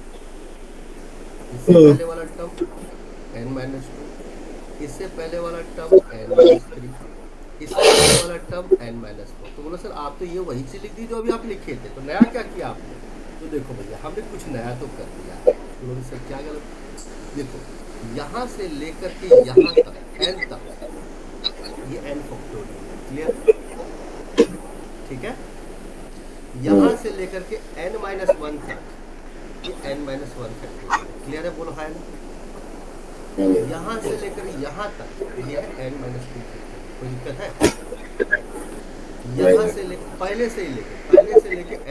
A: इससे पहले वाला टर्म n-2, इससे पहले वाला टर्म n-3, इससे पहले वाला टर्म n-4। तो बोलो सर आप तो ये वही चीज लिख दी जो अभी आप लिखे थे, तो नया क्या किया आपने। तो देखो भैया हमने कुछ नया तो कर दिया है। तो बोलो सर क्या गलत, देखो यहाँ से लेकर के यहाँ तक n तक ये n फैक्टोरियल है, क्लियर, ठीक है। यहाँ से लेकर के n-1 तक ये n-1 फैक्टोरियल है, क्लियर है, बोलो हाय ना। यहाँ से लेकर यहाँ तक ये है n-2 फैक्टोरियल, कोई दिक्कत है। यहाँ से ले पहले से ही लेके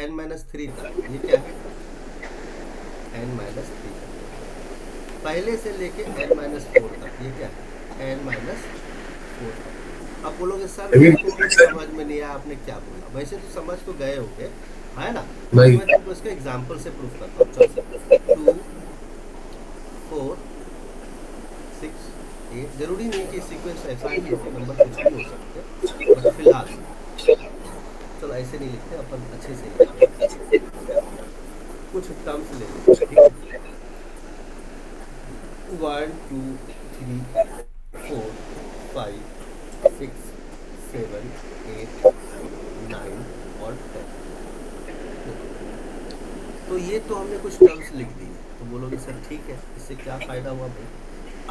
A: n-3 तक ये क्या है, n-3 फैक्टोरियल। पहले से लेके n-4 तक ये क्या है, n-4 तक। अब बोलोगे सर मेरे को कुछ समझ में नहीं आया आपने क्या बोला, वैसे तो समझ तो गए होंगे, है ना। अभी
B: नहीं।
A: मैं तुमको इसका एग्जांपल से प्रूफ करता हूँ, चलो 2 4 6 8, जरूरी नहीं कि सीक्वेंस ऐसा ही हो, नंबर कुछ भी हो सकते, बट फिलहाल चलो ऐसे नहीं लिखते अपन, अच्छे से लिखते हैं, कुछ टर्म्स ले लेते हैं, ठीक है। 1 2 3 4 5 6 7 8 9 और 10। तो ये तो हमने कुछ टर्म्स लिख दी। तो बोलोगे सर ठीक है, इससे क्या फ़ायदा हुआ भाई।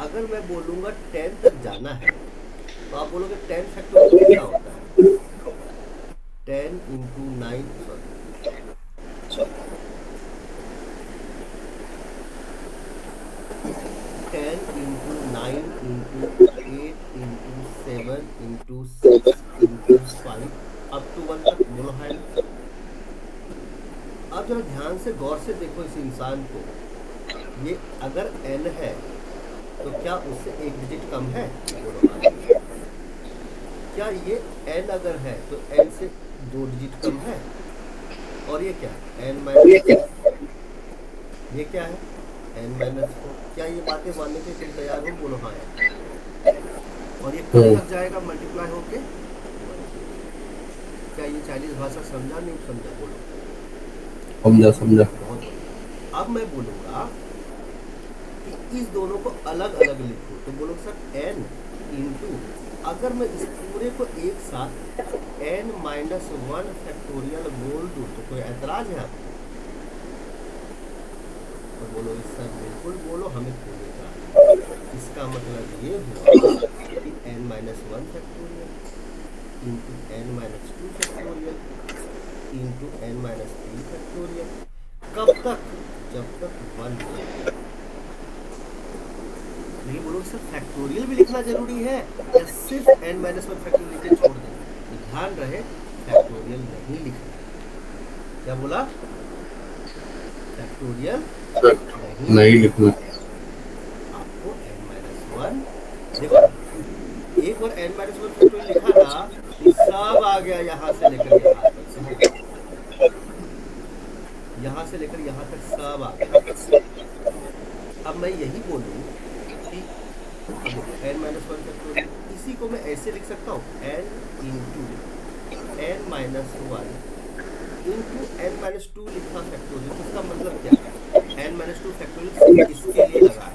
A: अगर मैं बोलूँगा 10 तक जाना है तो आप बोलोगे 10 फैक्टोरियल कितना होता है, 10 into 9, sorry 10 into 9 into 8 into 7 into 6 into 5 up to 1 तक, बोलो है ना। अब जरा ध्यान से गौर से देखो इस इंसान को, ये अगर n है तो क्या उससे एक डिजिट कम है, बोलो हाँ। क्या ये n अगर है तो n से 2 डिजिट कम है, और ये क्या n-4, ये क्या है n-4। क्या ये बातें मानने के तुम तैयार हो, बोलो हाँ यार। और ये कब तक जाएगा मल्टीप्लाई होके, क्या ये चाइनीज भाषा समझा नहीं समझा, बोलो
B: समझा समझा।
A: बहुत बढ़िया। अब मैं बोलूँगा कि इस दोनों को अलग अलग लिखो, तो बोलो सर n इंटू, अगर मैं इस पूरे को एक साथ n-1 फैक्टोरियल बोल दूँ तो कोई ऐतराज है आपको, तो बोलोगे सर बिल्कुल बोलो, हमें कोई ऐतराज नहीं। इसका मतलब ये हुआ कि n-1 factorial into n-2 factorial into n-3 factorial, कब तक, जब तक 1 हो। नहीं बोलो सर फैक्टोरियल भी लिखना जरूरी है या सिर्फ n-1 फैक्टोरियल लिख के छोड़ दें, तो ध्यान रहे फैक्टोरियल नहीं लिखना। क्या बोला, फैक्टोरियल
B: नहीं लिखना।
A: आपको n-1, देखो एक बार n-1 फैक्टोरियल लिखा ना, ये सब आ गया यहाँ से लेकर यहाँ तक, समझो यहाँ से लेकर यहाँ तक सब आ गया। अब मैं यही बोलूँ कि अब देखो n-1 फैक्टोरियल, इसी को मैं ऐसे लिख सकता हूँ n into n-1 into n minus two लिखा फैक्टोरियल, तो इसका मतलब क्या है, एन माइनस टू फैक्टोरियल सिर्फ इसके लिए लगा है,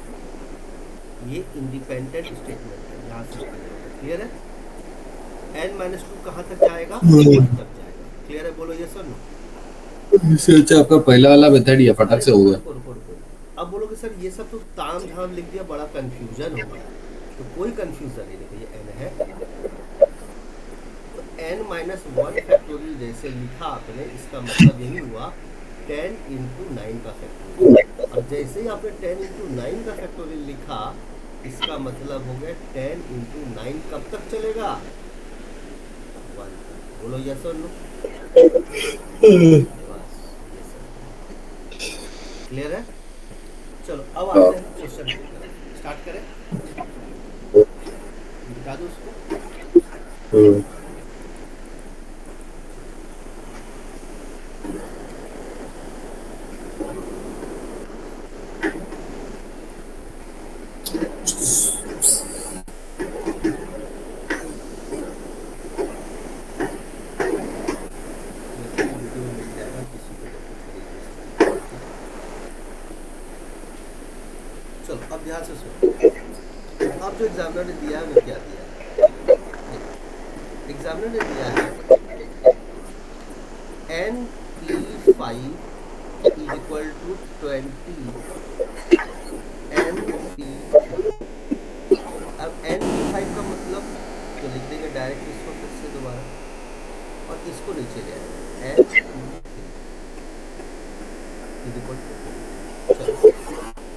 A: ये इंडिपेंडेंट स्टेटमेंट है, यहाँ से क्लियर होगा। क्लियर है, एन माइनस टू कहाँ तक जाएगा, वन तक जाएगा। क्लियर है, बोलो ये सर नो।
B: इससे अच्छा आपका पहला वाला मेथड ही है, फटक
A: अरे
B: से हो
A: रुको
B: गया।
A: रुको रुको रुको, अब बोलोगे सर ये सब तो ताम झाम लिख दिया, बड़ा कंफ्यूजन हो गया। तो कोई कंफ्यूजन नहीं, देखो ये एन है, तो एन माइनस वन फैक्टोरियल जैसे लिखा आपने, इसका मतलब यही हुआ 10 इंटू नाइन का फैक्टोरियल। अब जैसे ही आपने 10 इंटू नाइन का फैक्टोरियल लिखा, इसका मतलब हो गया 10 इंटू नाइन कब तक चलेगा, वन तक। बोलो यस और नो। बस ये सब क्लियर है। चलो अब
B: हाँ।
A: आते हैं क्वेश्चन की तरफ, स्टार्ट करें, मिटा दो उसको।
B: हम्म।
A: वैसे भी वीडियो मिल जाएगा, किसी को जब कुछ खरीदने से पहले, ठीक है। चलो अब ध्यान से सुनो, अब जो एग्जामिनर ने दिया है वो क्या दिया है, देखो एग्जामिनर ने दिया है n P five is equal to 20 n P three. अब एन पी फाइव का मतलब तो लिख देंगे डायरेक्ट इसको फिर से दोबारा, और इसको नीचे ले आएंगे, n P three is equal to. चलो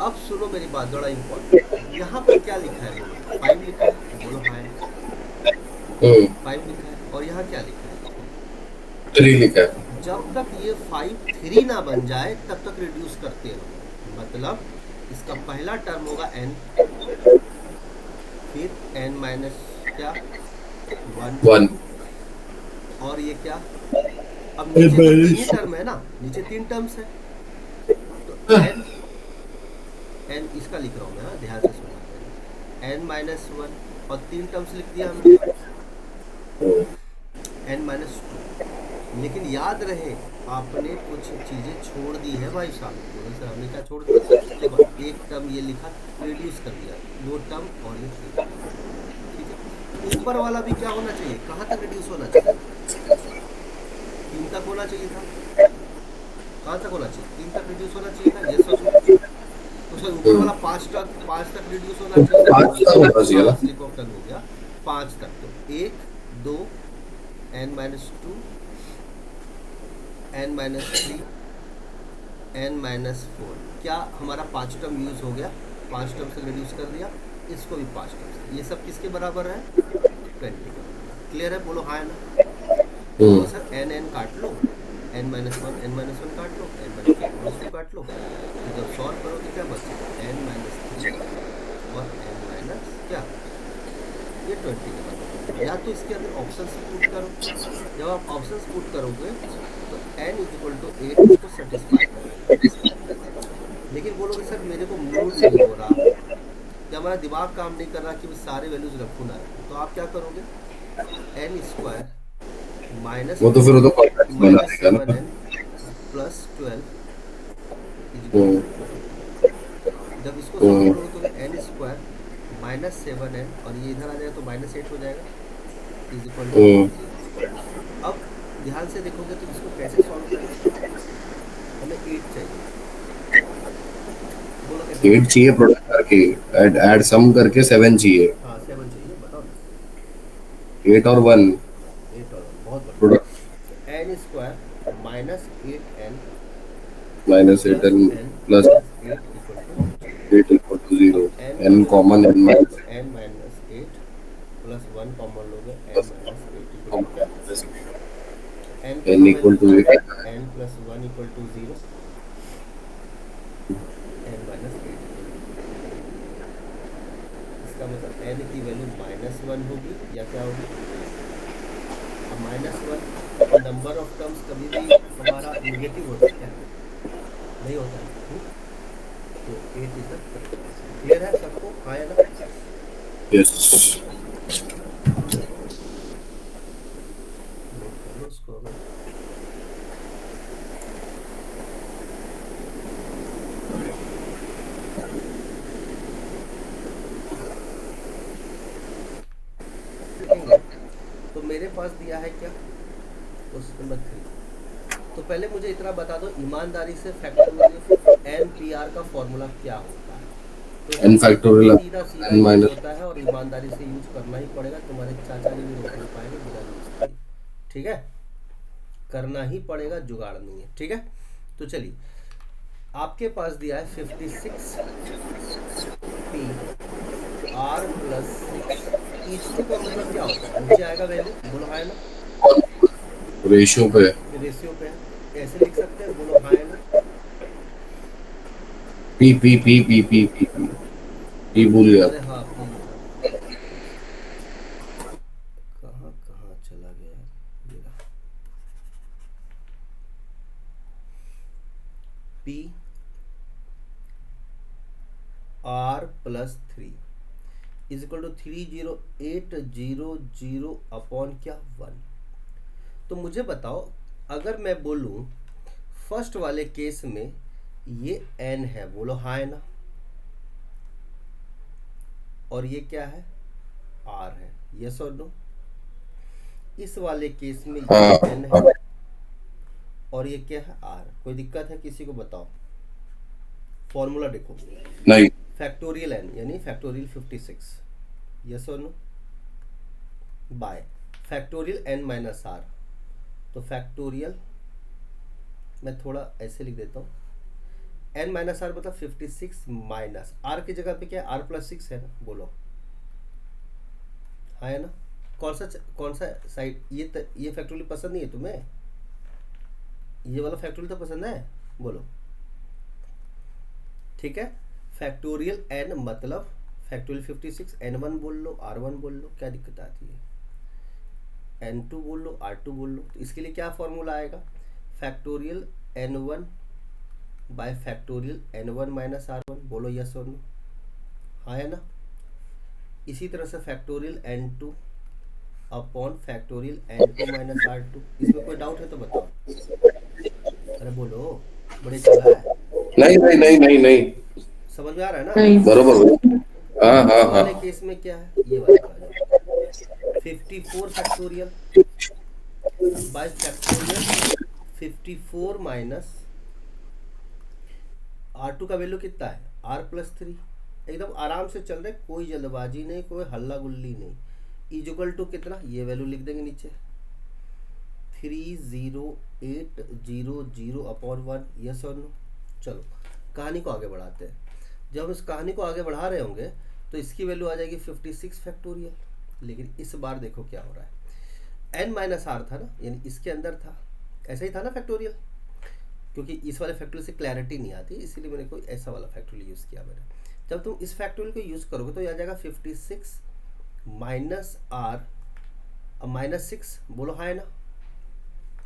A: अब सुनो मेरी बात, बड़ा इंपॉर्टेंट, यहाँ पर क्या लिखा है, बोलो फाइव लिखा है, बोलो हाँ है, फाइव लिखा है, और यहाँ क्या लिखा है,
B: 3 लिखा है।
A: जब तक ये फाइव थ्री ना बन जाए तब तक रिड्यूस करते रहो। मतलब इसका पहला टर्म होगा एन, फिर एन माइनस क्या, वन,
B: 1
A: और ये क्या, अब नीचे तो तीन ही टर्म है ना, नीचे तीन टर्म्स है, तो एन, एन इसका लिख रहा हूँ मैं, हाँ ध्यान से सुनना पहले, एन माइनस वन, और तीन टर्म्स लिख दिया हमने, एन माइनस टू। लेकिन याद रहे आपने कुछ चीजें छोड़ दी है भाई साहब, बोले सर हमने क्या छोड़ दिया, देखो एक टर्म ये लिखा, रिड्यूस कर दिया, दो टर्म और ये थ्री, ठीक है। ऊपर वाला भी क्या होना चाहिए, कहाँ तक रिड्यूस होना चाहिए, तीन तक होना चाहिए था, कहाँ तक होना चाहिए, तीन तक रिड्यूस होना चाहिए था, ये सोचो। तो सर ऊपर वाला पाँच तक रिड्यूस होना चाहिए,
B: 5 का होना चाहिए ना।
A: स्लिप ऑफ टंग हो गया, पाँच तक, तो एक, दो, n minus two, n minus three, n minus four, क्या हमारा पाँच टर्म यूज हो गया, पाँच टर्म से रिड्यूस कर दिया, इसको भी पाँच टर्म से, ये सब किसके बराबर है, 20 के बराबर। क्लियर है, बोलो हाँ है ना। तो सर एन एन काट लो, एन माइनस वन काट लो, एन माइनस टू काट लो, तो जब सॉल्व करो तो क्या बचेगा, एन माइनस थ्री और एन माइनस क्या, ये 20 के बराबर। या तो इसके अंदर ऑप्शंस पुट करो, जब आप ऑप्शंस पुट करोगे तो n इज इक्वल टू 8 इसको सेटिस्फाई करेगा। लेकिन बोलोगे सर मेरे को मूड नहीं हो रहा, या हमारा दिमाग काम नहीं कर रहा कि मैं सारे वैल्यूज रखूँ ना रखूँ, तो आप क्या करोगे, एन स्क्वायर माइनस
B: वो तो फिर वो तो कॉन्ट्रैक्ट बना
A: माइनस
B: देगा
A: सेवन
B: ना।
A: N plus 12 is equal to, जब इसको सॉल्व करोगे तो n square minus seven n, और ये इधर आ जाएगा तो माइनस एट हो जाएगा, इज इक्वल टू 0। अब ध्यान से देखोगे तो इसको कैसे सॉल्व करें, हमें 8 चाहिए, बोलो कैसे
B: 8 चाहिए प्रोडक्ट करके, ऐड सम करके 7 चाहिए।
A: हाँ 7 चाहिए, बताओ ना।
B: 8 और 1
A: 8 और 1, बहुत बढ़िया।
B: प्रोडक्ट,
A: तो n square minus eight n
B: minus 8
A: plus
B: n
A: n
B: plus
A: plus eight equal to 0।
B: 8 equal to 0।
A: अब एन
B: एन
A: का
B: कॉमन, एन माइनस
A: तो n minus eight plus one common लोगे, n minus eight equal to क्या, एन की
B: एन
A: तो
B: इक्वल
A: वैल्यू
B: टू
A: क्या
B: 8।
A: है, n plus one equal to 0, n minus eight equal to, इसका मतलब एन की वैल्यू माइनस वन होगी या क्या होगी, अब minus one, number of terms कभी भी हमारा निगेटिव होता है क्या, नहीं होता है, तो 8 is the correct answer. Clear है सबको, हाँ या ना।
B: यस।
A: नोट कर लो उसको अगर मेरे पास दिया है क्या, क्वेश्चन नंबर 3। तो पहले मुझे इतना बता दो, ईमानदारी से फैक्टोरियल एन पी आर का फॉर्मूला क्या होता है। तो
B: एन
A: इसका
B: फैक्टोरियल
A: सीधा सीधा
B: एन
A: यूज
B: माइनस
A: होता है और ईमानदारी से यूज करना ही पड़ेगा, तुम्हारे चाचा जी भी रोक नहीं पाएंगे बिना यूज किए। ठीक है, करना ही पड़ेगा, जुगाड़ नहीं है। ठीक है, तो चलिए, आपके पास दिया है 56 पी आर प्लस 6। इच टू का मतलब क्या होता है, नीचे आएगा वैल्यू, बोलो हाँ है ना,
B: रेशियो पे
A: रेशियो पे है, ऐसे लिख सकते हैं, बोलो हाँ है ना।
B: P P P P P P P P भूल गया।
A: अरे हाँ, पी था, कहाँ कहाँ चला गया ये रहा। P R plus 3 is equal to 30800 upon क्या 1। तो मुझे बताओ, अगर मैं बोलूं फर्स्ट वाले केस में ये n है, बोलो हाँ है ना, और ये क्या है, r है, यस और नो। इस वाले केस में ये
B: हाँ
A: n है और ये क्या है, r। कोई दिक्कत है किसी को, बताओ। फॉर्मूला देखो,
B: नहीं
A: फैक्टोरियल n यानी फैक्टोरियल 56, यस और no, by factorial n minus r। तो फैक्टोरियल, मैं थोड़ा ऐसे लिख देता हूँ, n माइनस आर मतलब 56 माइनस r की जगह पे क्या है, r प्लस 6 है ना, बोलो हाँ है ना। कौन सा साइड, ये फैक्टोरियल पसंद नहीं है तुम्हें, ये वाला फैक्टोरियल तो पसंद है, बोलो। ठीक है, फैक्टोरियल n मतलब फैक्टोरियल 56, n1 बोल लो, r1 बोल लो, क्या दिक्कत आती है, n2 बोल लो, r2 बोल लो। तो इसके लिए क्या फॉर्मूला आएगा, factorial n1 bye factorial n1 minus r1, बोलो यस और नो, हाँ है ना। इसी तरह से factorial n2 upon factorial n2 minus r2। इसमें कोई डाउट है तो बताओ, अरे बोलो, बड़े चला है,
B: नहीं नहीं नहीं नहीं नहीं
A: समझ में आ रहा है ना।
C: नहीं।
B: बरोबर। हाँ हाँ
A: इस
B: हाँ
A: वाले केस में क्या है, ये वाले पे आ जाओ, 54 factorial by factorial 54 minus R2 का वैल्यू कितना है, R प्लस 3। एकदम आराम से चल रहे, कोई जल्दबाजी नहीं, कोई हल्ला गुल्ली नहीं। इजिकल टू कितना, ये वैल्यू लिख देंगे नीचे, 30800 अपॉन 1, यस और नो। चलो कहानी को आगे बढ़ाते हैं। जब हम इस कहानी को आगे बढ़ा रहे होंगे तो इसकी वैल्यू आ जाएगी 56 फैक्टोरियल। लेकिन इस बार देखो क्या हो रहा है, n माइनस आर था ना, यानी इसके अंदर था, ऐसा ही था ना फैक्टोरियल, क्योंकि इस वाले फैक्टोरियल से क्लैरिटी नहीं आती, इसीलिए मैंने कोई ऐसा वाला फैक्टोरियल यूज़ किया मैंने। जब तुम इस फैक्टोरियल को यूज़ करोगे तो आ जाएगा 56 माइनस आर माइनस 6, बोलो हाँ है ना।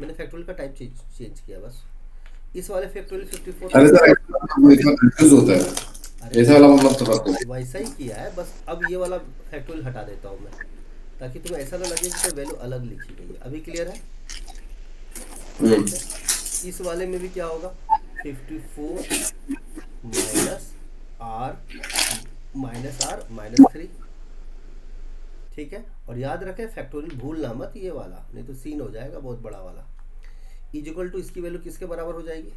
A: मैंने फैक्टोरियल का टाइप चेंज किया बस। इस वाले फैक्टोरियल 54
B: अरे
A: का,
B: सर कंफ्यूज होता है,
A: अरे
B: ऐसा वाला मतलब तो बात नहीं।
A: वैसा ही किया है बस। अब ये वाला फैक्टोरियल हटा देता हूँ मैं, ताकि तुम्हें ऐसा ना लगे कि कोई वैल्यू अलग लिखी गई है। अभी क्लियर है, ठीक है। इस वाले में भी क्या होगा, 54 माइनस आर माइनस 3, ठीक है। और याद रखें फैक्टोरियल भूलना मत, ये वाला नहीं तो सीन हो जाएगा बहुत बड़ा वाला। इजिकल टू इसकी वैल्यू किसके बराबर हो जाएगी,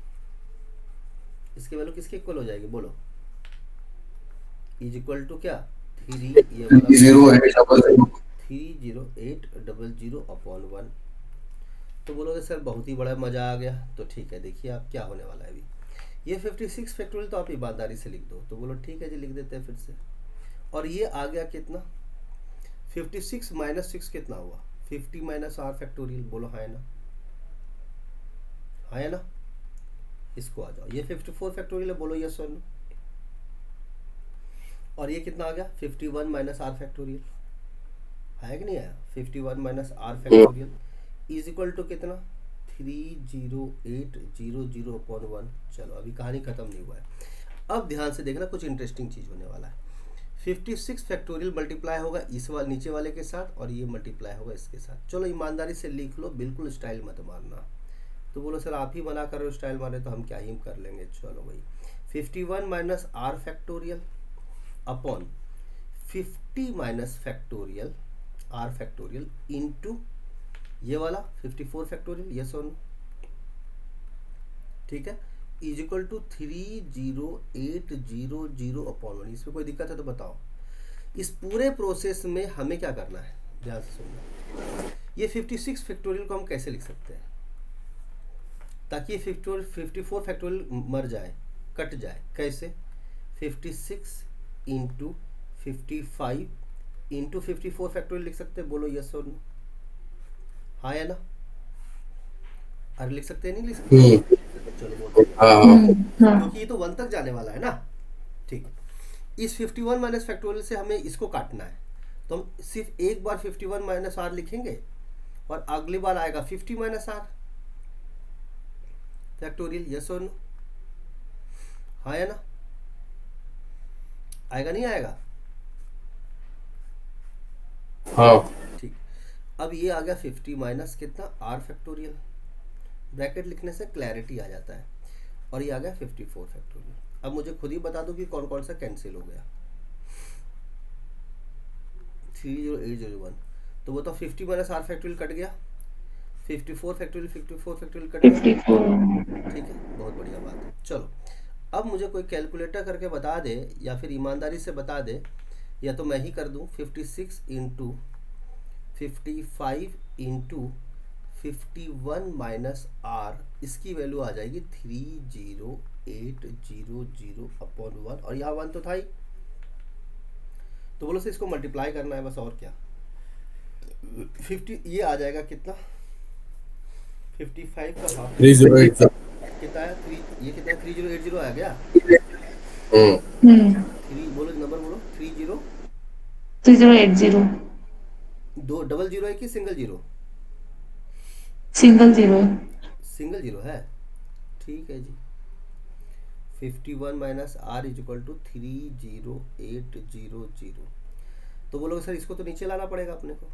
A: इसकी वैल्यू किसके इक्वल हो जाएगी, बोलो। इजिकल टू क्या, 3, ये वाला 30800 अपॉन 1। तो बोलोगे सर बहुत ही बड़ा मज़ा आ गया, तो ठीक है, देखिए आप क्या होने वाला है अभी। ये 56 फैक्टोरियल तो आप ईमानदारी से लिख दो, तो बोलो ठीक है जी, लिख देते हैं फिर से। और ये आ गया कितना, 56 माइनस 6 कितना हुआ, 50 माइनस आर फैक्टोरियल, बोलो हाँ है ना, हाँ है ना। इसको आ जाओ, ये 54 फैक्टोरियल है, बोलो यस और नो। और ये कितना आ गया, 51 माइनस आर फैक्टोरियल, है कि नहीं आया, 51 minus are factorial is equal to कितना, 30800 अपॉन 1। चलो अभी कहानी खत्म नहीं हुआ है, अब ध्यान से देखना, कुछ इंटरेस्टिंग चीज़ होने वाला है। 56 फैक्टोरियल मल्टीप्लाई होगा इस वाले नीचे वाले के साथ, और ये मल्टीप्लाई होगा इसके साथ। चलो ईमानदारी से लिख लो, बिल्कुल स्टाइल मत मारना। तो बोलो सर आप ही मना कर रहे हो स्टाइल मारे, तो हम क्या ही कर लेंगे। चलो भाई, 51 minus are factorial upon 50 minus factorial R factorial into ये वाला 54 फैक्टोरियल, यस और नो, ठीक है, इज इक्वल टू 30800 अपॉन 1। इसमें कोई दिक्कत है तो बताओ। इस पूरे प्रोसेस में हमें क्या करना है, ध्यान से सुनना। ये 56 फैक्टोरियल को हम कैसे लिख सकते हैं ताकि ये 54 फैक्टोरियल मर जाए, कट जाए, कैसे? 56 इंटू 55 इंटू 54 फैक्टोरियल लिख सकते हैं, बोलो यस और नो, हाँ या ना? अरे लिख सकते हैं, नहीं लिख सकते? चलो बोलो, क्योंकि ये तो 1 तक जाने वाला है ना। ठीक, इस 51 माइनस फैक्टोरियल से हमें इसको काटना है, तो हम सिर्फ एक बार 51 माइनस आर लिखेंगे और अगली बार आएगा 50 माइनस आर फैक्टोरियल, यस और नो, हाँ या ना? आएगा नहीं आएगा?
B: हाँ।
A: ठीक, अब ये आ गया 50 माइनस कितना, आर फैक्टोरियल, ब्रैकेट लिखने से क्लैरिटी आ जाता है, और ये आ गया 54 फैक्टोरियल। अब मुझे खुद ही बता दो कि कौन कौन सा कैंसिल हो गया। 30801, तो वो तो 50 माइनस आर फैक्टोरियल कट गया, 54 फैक्टोरियल कट गया, ठीक है, बहुत बढ़िया बात है। चलो अब मुझे कोई कैलकुलेटर करके बता दे या फिर ईमानदारी से बता दे, या तो मैं ही कर दूं, 56 इंटू 55 इंटू 51 माइनस आर, इसकी वैल्यू आ जाएगी 30800 अपॉन 1, और यहाँ 1 तो था ही, तो बोलो से इसको मल्टीप्लाई करना है बस, और क्या। 50 ये आ जाएगा कितना, 55 का हाफ
B: 308।
A: कितना है, 3, ये कितना है, 3080 आ गया। 3 बोलो, नंबर बोलो,
C: 3080
A: दो डबल जीरो है कि single zero?
C: Single zero
A: single zero है, ठीक है जी। 51 minus R is equal to 30800, तो बोलोगे सर इसको तो नीचे लाना पड़ेगा अपने को,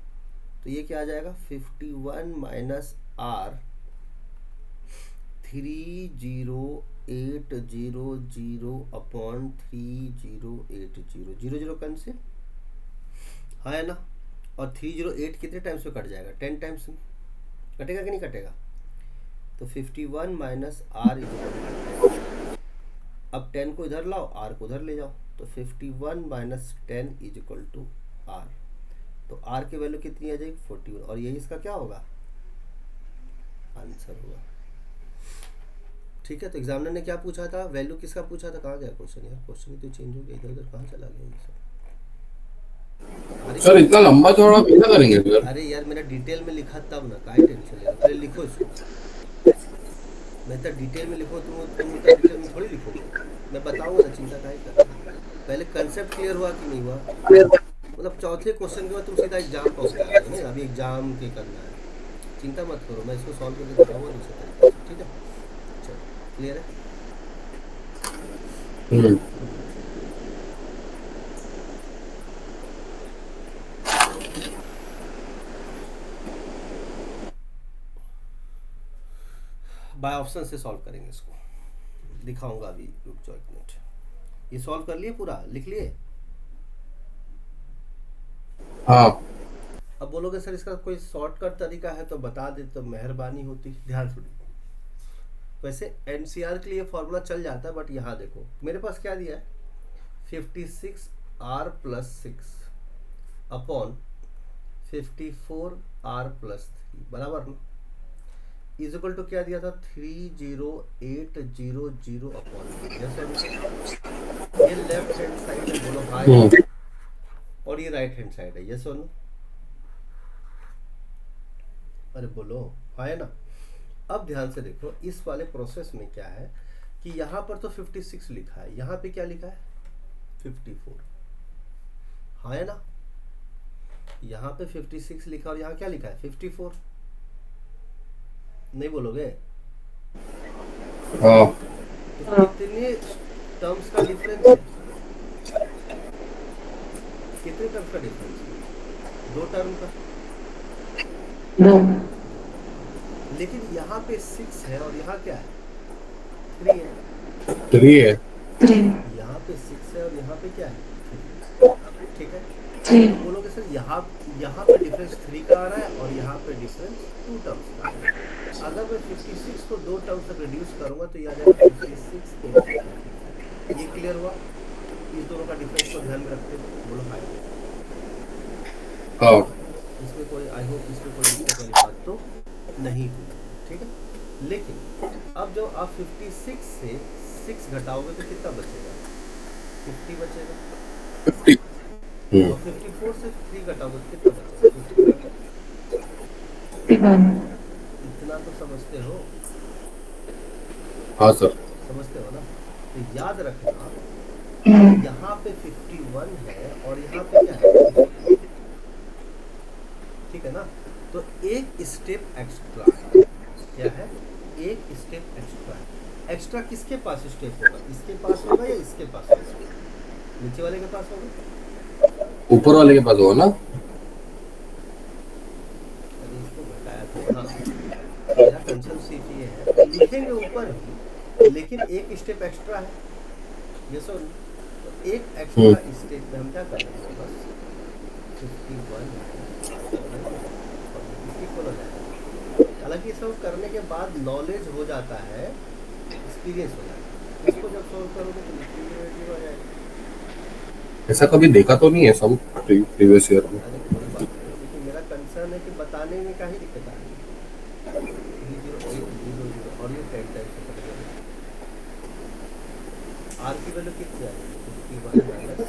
A: तो ये क्या आ जाएगा, 51 माइनस आर 30800 अपॉन 3080, 00 कैंसिल, हाँ है ना? और 308 कितने टाइम्स में कट जाएगा, 10 टाइम्स में कटेगा कि नहीं कटेगा? तो 51 माइनस आर, अब 10 को इधर लाओ, आर को उधर ले जाओ, तो 51 minus 10 is equal to R, तो आर की वैल्यू कितनी आ जाएगी, 41, और यही इसका क्या होगा, आंसर होगा। ठीक है, तो एग्जामिनर ने क्या पूछा था, वैल्यू किसका पूछा था, कहाँ गया क्वेश्चन यार, क्वेश्चन ही तो चेंज हो गया, इधर उधर कहाँ चला गया ये सब।
B: सर इतना लंबा चौड़ा कैसे करेंगे सर?
A: अरे यार मेरा डिटेल में लिखा तब ना, काहे टेंशन ले रहा, पहले लिखो इसको, मैं तो डिटेल में लिखो, तुम उतना डिटेल में थोड़ी लिखोगे, मैं बताऊंगा ना, चिंता काहे कर, पहले कंसेप्ट क्लियर हुआ कि नहीं हुआ, मतलब चौथे क्वेश्चन के बाद तुम सीधा एग्जाम पहुंच गए नहीं, अभी एग्जाम के करना है, चिंता मत करो, मैं इसको सॉल्व करके दिखाऊंगा दूसरे तरीके से, ठीक है, चलो क्लियर है। बाय ऑप्शन से सॉल्व करेंगे इसको, दिखाऊंगा अभी, रुक जाओ एक मिनट। ये सॉल्व कर लिए, पूरा लिख लिए?
B: हाँ।
A: अब बोलोगे सर इसका कोई शॉर्टकट तरीका है तो बता दे तो मेहरबानी होती। ध्यान सुनिए, वैसे एनसीआर के लिए फॉर्मूला चल जाता है, बट यहाँ देखो मेरे पास क्या दिया है, 56 R plus 6 upon 54 R plus 3 बराबर ना, इज इक्वल टू क्या दिया था, 30800 अपॉन, ये लेफ्ट हैंड साइड है, बोलो हाय, और ये राइट हैंड साइड है, यस और नो, अरे बोलो हाँ है ना। अब ध्यान से देखो, इस वाले प्रोसेस में क्या है कि यहाँ पर तो 56 लिखा है, यहाँ पे क्या लिखा है, 54, हाँ है ना, यहाँ पे 56 लिखा और यहाँ क्या लिखा है, 54, नहीं बोलोगे?
B: हाँ।
A: तो कितने टर्म्स का डिफरेंस है, कितने टर्म्स का डिफरेंस है, 2 टर्म का,
C: 2,
A: लेकिन यहाँ पे 6 है और यहाँ क्या है, 3 है,
B: 3 है,
C: 3,
A: यहाँ पे 6 है और यहाँ पे क्या है, 3, ठीक है।
C: 3,
A: बोलोगे सर यहाँ यहाँ पे डिफरेंस 3 का आ रहा है और यहाँ पे डिफरेंस 2 टर्म्स का आ रहा है। अगर मैं 56 को 2 टर्म्स तक रिड्यूस करूँगा तो ये आ जाएगा 56 इंटू 55। ये क्लियर हुआ इस दोनों का डिफरेंस को ध्यान में रखते हुए? बोलो हाई।
B: हाँ
A: इसमें कोई आई होप इसमें कोई दिक्कत वाली बात तो नहीं हुई, ठीक है। लेकिन अब जो आप 56 से 6 घटाओगे तो कितना बचेगा? 50 बचेगा।
B: 50।
A: और 54 से 3 घटाओगे तो कितना बचेगा? 51।
C: 51.
A: इतना तो समझते हो?
B: हाँ सर।
A: समझते हो ना? तो याद रखना यहाँ पे 51 है और यहाँ पे क्या है? 50। ठीक है ना? तो एक स्टेप एक्स्ट्रा है। क्या है? एक स्टेप एक्स्ट्रा है। एक्स्ट्रा किसके पास स्टेप होगा? इसके पास होगा या इसके पास होगा? नीचे वाले के पास होगा?
B: ऊपर वाले के पास होगा ना?
A: अरे इसको घटाया था। हाँ, मेरा कंसर्न सिर्फ ये है लिखेंगे ऊपर भी लेकिन एक स्टेप एक्स्ट्रा है। ये सो तो एक एक्स्ट्रा स्टेप में हम क्या कर लेंगे? बस 51 और 50 हो जाएगा। हालांकि ये सब करने के बाद नॉलेज हो जाता है, एक्सपीरियंस हो जाता है। इसको जब सोल्व करोगे तो लिखिए हो जाएगा।
B: ऐसा कभी देखा तो नहीं है सब प्रीवियस ईयर में।
A: अरे कोई बात नहीं, लेकिन मेरा कंसर्न है कि बताने में का ही दिक्कत आ रही है। 30800 और ये 10 टाइप से कट गया। आर की वैल्यू कितनी आ रही है? 51 माइनस।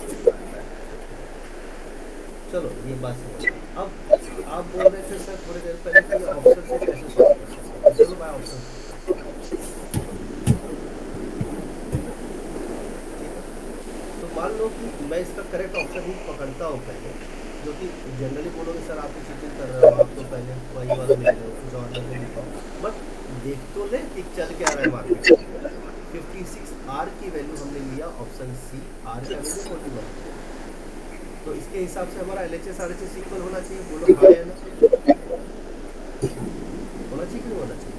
A: चलो ये बात समझ गए। अब आप बोल रहे थे सर थोड़ी देर पहले कि ऑप्शन से कैसे सॉल्व कर सकते हैं। चलो मैं ऑप्शन से करता हूँ, ठीक है। तो मान लो कि मैं इसका करेक्ट ऑप्शन ही पकड़ता हूँ पहले, जो कि जनरली बोलोगे सर आप तो चीटिंग कर रहे हो, आप तो पहले वही वाला लिख रहे हो, कुछ और ना लिखो। बट देख तो ले कि चल क्या रहा है मार्केट में। 56 आर की वैल्यू हमने लिया ऑप्शन सी, आर का वैल्यू 41। तो इसके हिसाब से हमारा LHS RHS इक्वल होना चाहिए। बोलो हाँ या ना? होना चाहिए कि नहीं होना चाहिए?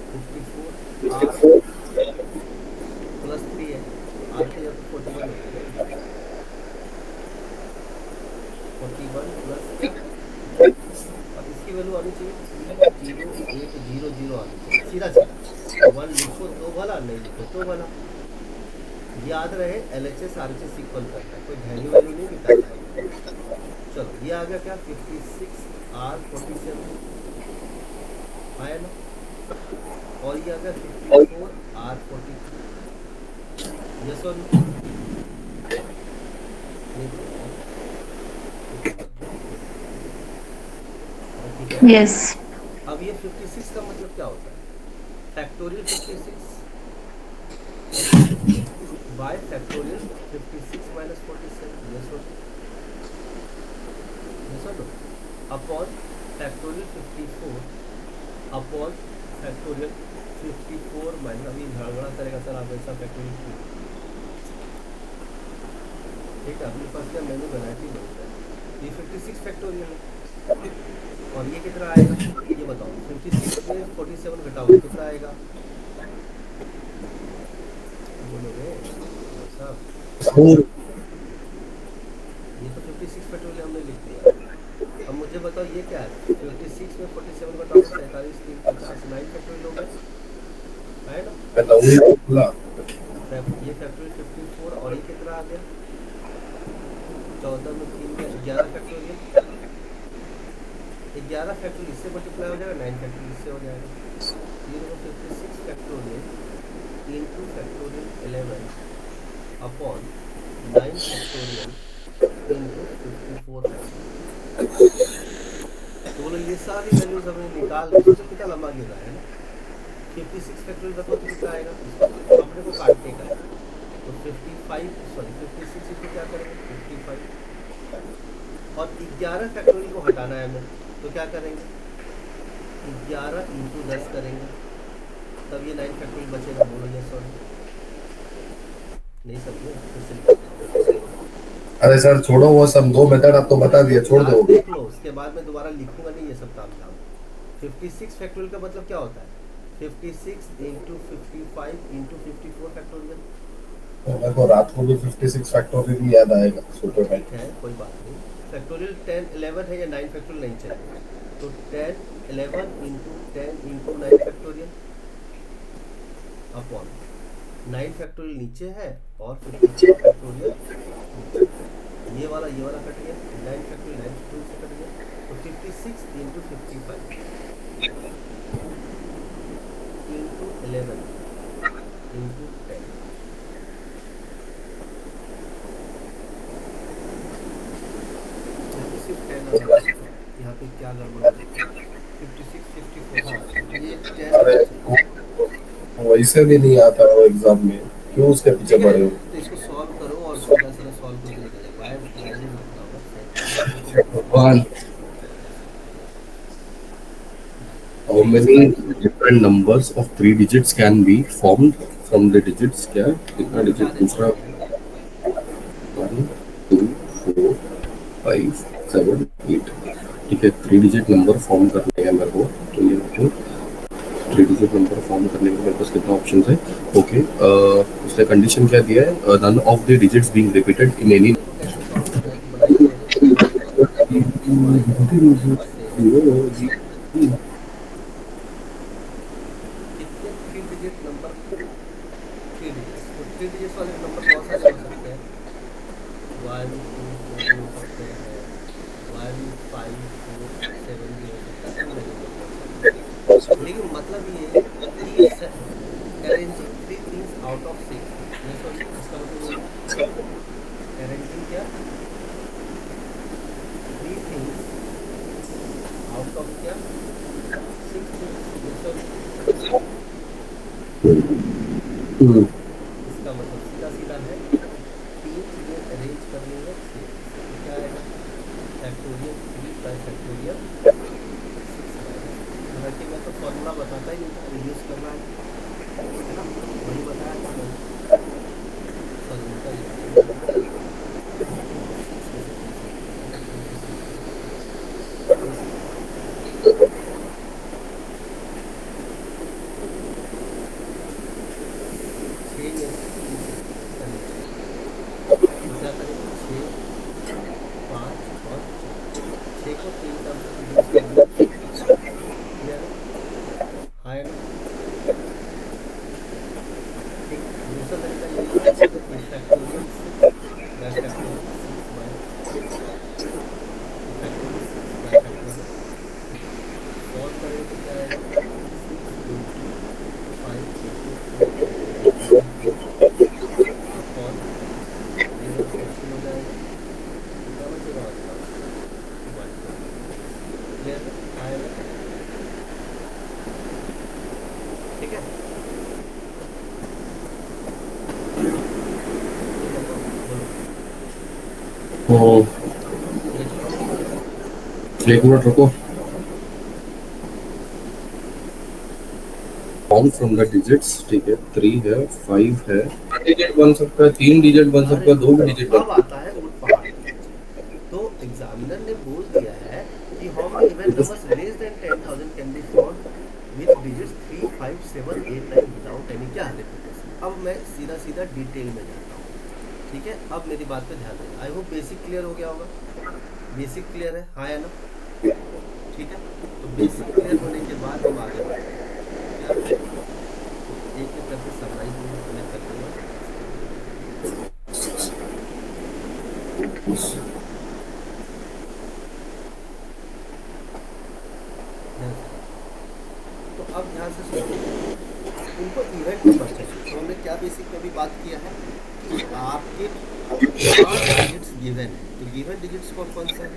A: 54 आर प्लस 3 है, आर की जगह 41 हो गया ना। 41 प्लस क्या? और इसकी वैल्यू आनी चाहिए 30800 आनी चाहिए। सीधा सीधा 1 लिखो तो भला, नहीं लिखो तो भला। याद रहे LHS RHS इक्वल करना है, कोई वैल्यू वैल्यू नहीं निकालना है। चलो ये आ गया क्या? 56 R 47 आया ना? और ये आ गया 54 R 43। यस और नो? ठीक है।
C: Yes.
A: अब ये 56 का मतलब क्या होता है? Factorial 56 by factorial 56 minus 47। Yes और no? Upon factorial 54 upon factorial 54 minus, अभी झगड़ा करेगा सर आप ऐसा फैक्टोरियल क्यों? ठीक है, अपने पास क्या मैंने वैरायटी बहुत है। ये 56 फैक्टोरियल है और ये कितना आएगा ये बताओ। 56 में 47 घटाओ कितना आएगा? बोलोगे साहब? ये तो 56 फैक्टोरियल हमने लिख दिया। अब मुझे बताओ ये क्या है? 56 में 47 घटाओ 47 3 50 9 फैक्टोरियल हो गए, है ना? ये फैक्टोरियल 54 और ये कितना आ गया? 14 में 3 में 11 फैक्टोरियल। 11 फैक्टोरियल इससे मल्टीप्लाई हो जाएगा, 9 फैक्टोरियल इससे हो जाएगा। ये देखो 56 factorial into factorial 11 upon 9 factorial into 54 factorial. तो बोलो ये सारी वैल्यूज हमने निकाल के सोचो कितना लंबा गिर रहा है ना। 56 फैक्टोरियल बताओ तो कितना आएगा? अपने को काटने का है तो 56 इसको क्या करेंगे? 55 और 11 फैक्टोरियल को हटाना है हमें, तो क्या करेंगे? 11 इंटू 10 करेंगे, तब ये 9 फैक्टोरियल बचेगा। बोलो यस और नहीं? समझे? फिर से
B: अरे सर छोड़ो वो सब, दो मेथड आप तो बता दिया, छोड़ दो।
A: देख लो, उसके बाद मैं दोबारा लिखूंगा नहीं ये सब काम धाम। 56 फैक्टोरियल का मतलब क्या होता है? 56 इंटू 55 इंटू 54 फैक्टोरियल
B: मेरे को रात को भी 56 फैक्टोरियल ही याद आएगा सोते
A: ठीक
B: टाइम।
A: है, कोई बात नहीं। फैक्टोरियल 10 11 है या 9 फैक्टोरियल नहीं चलेगा। तो 10 11 into 10 into 9 factorial upon 9 factorial नीचे है और 56 फैक्टोरियल ऊपर है। ये वाला कट गया, 9 फैक्टोरियल 9 फैक्टोरियल से कट गया। तो 56 इंटू 55 इंटू 11 इंटू 10। यहाँ पे सिर्फ 10 आ रहा है, यहाँ पे क्या गड़बड़ हो सकता है? 56 54, हाँ, ये 10
B: अरे
A: आना चाहिए।
B: वैसे भी नहीं आता वो एग्जाम में, क्यों उसके पीछे
A: ठीक है,
B: पड़े हो।
A: तो इसको सॉल्व करो और सीधा सीधा सॉल्व करके निकल जाए। वाई वैल्यूज लिखना होगा, सेट वैल्यू को बोलते हैं
B: भगवान, how
A: ठीक है।
B: many different numbers of 3 digits can be formed from the digits? क्या कितना
A: वो बता
B: डिजिट
A: देते
B: दूसरा?
A: हैं।
B: 1 2 4 5 7 8। ठीक है, 3 डिजिट नंबर फॉर्म करने का मेरे को, तो ये देखो 3 डिजिट नंबर फॉर्म करने के मेरे पास कितना ऑप्शन है। ओके, उसने कंडीशन क्या दिया है? None of the digits being repeated in any.
A: देखो कैसे सॉल्व करना है, तो बड़ा इजी है। देखो 5 7 कितने 3 डिजिट नंबर, 3 डिजिट्स, तो 3 डिजिट्स वाले नंबर बहुत सारे हो सकते हैं। 1 2 4 भी हो सकते हैं, 1 5 4 7 भी हो सकता है, अनगिनत नंबर्स है। लेकिन मतलब ये है कि arranging 3 things out of 6, yes और नो, इसका मतलब ये हुआ अरेंजिंग क्या, 3 थिंग्स आउट ऑफ क्या, 6 थिंग्स, यस और नो। इसका मतलब सीधा सीधा है, 3 चीज़ें अरेंज करनी है 6 में से, तो क्या आएगा? Factorial 3 by factorial 6 - 3। हालांकि मैं तो फॉर्मूला बताता ही नहीं था, रिड्यूस करना है ना, वही बताया था मैंने। सॉरी, उल्टा लिख दिया मैंने, 6 में से 3 से निकालना है, 3 से 6 निकालना है, इजी है। 6 में से 3 से पहले निकालना है। तो क्या करेंगे, 6 5 और 4, 6 को 3 टर्म तक रिड्यूस कर दिया। क्लियर है? हाँ है ना? ठीक। दूसरा तरीका यही है कि फैक्टोरियल 6 सॉल्व करें तो क्या आएगा, 6 इंटू 5 इंटू 4 इंटू 4 अपॉन, ये वाला कैंसिल हो जाएगा, कितना बचेगा हमारे पास, 126। क्लियर है? आएगा? ठीक है, ये बताओ, बोलो,
B: तो
A: यस और नो।
B: 1 मिनट रुको। फॉर्म फ्रॉम द डिजिट्स, ठीक है, 3 है, 5 है, डिजिट बन सकता है, 3 डिजिट बन
A: अरे
B: सकता है,
A: रुक
B: 2 डिजिट
A: जाओ,
B: बन
A: अब
B: सकता
A: आता है ऊट पहाड़ के नीचे। तो एग्जामिनर ने बोल दिया है कि हाउ मेनी इवन
B: है।
A: Numbers less than 10,000 can be found with digits 3 5 7 8 9 without any क्या रिपीटेशन। अब मैं सीधा सीधा डिटेल में जाता हूँ। ठीक है, अब मेरी बात पे ध्यान देना। आई होप बेसिक क्लियर हो गया होगा। बेसिक क्लियर है, हाँ या ना? ठीक है, तो बेसिक क्लियर होने के बाद हम आगे बढ़ते हैं। क्या एक एक करके समराइज मैं कर दूंगा, इसके बाद हम आगे बढ़ेंगे। ध्यान से देखिए। तो अब ध्यान से सुनिए, इनको इवेंट नंबर चाहिए। तो हमने क्या बेसिक में भी बात किया है कि आपके 5 डिजिट्स गिवन है, तो गिवन डिजिट्स कौन कौन सा है?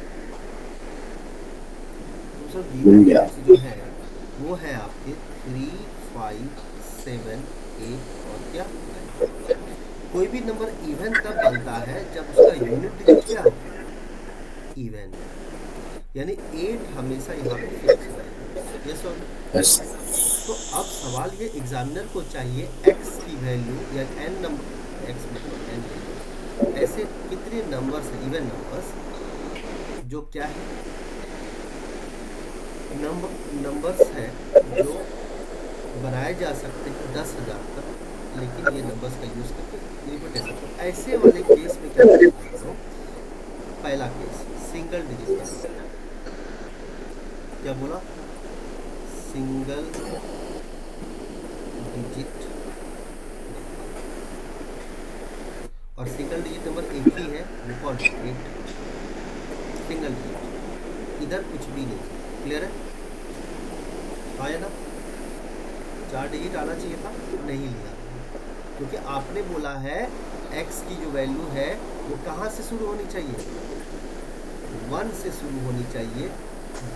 A: तो सर गिवन
B: मिल गया।
A: डिजिट्स जो है वो है आपके 3 5 7 8 और क्या 9। कोई भी नंबर इवन तब बनता है जब उसका यूनिट डिजिट क्या हो, इवन हो, यानी 8 हमेशा यहाँ पे फिक्स रहेगा। यस और नो?
B: यस।
A: तो अब सवाल ये एग्जामिनर को चाहिए, x की वैल्यू या n नंबर, x मतलब n ले लो, ऐसे कितने नंबर्स है, इवन नंबर्स जो क्या है, नंबर्स हैं जो बनाए जा सकते हैं 10,000 तक, लेकिन ये नंबर्स का यूज़ करके रिपीटेशन। तो ऐसे वाले केस में क्या करेंगे हम लोग? पहला केस सिंगल डिजिट नंबर, क्या बोला? सिंगल डिजिट नंबर, और सिंगल डिजिट नंबर एक ही है, वो कौन सा? 8। सिंगल डिजिट, इधर कुछ भी नहीं। क्लियर है? आया ना? 4 डिजिट आना चाहिए था, नहीं लिया, क्योंकि आपने बोला है x की जो वैल्यू है वो कहाँ से शुरू होनी चाहिए? 1 से शुरू होनी चाहिए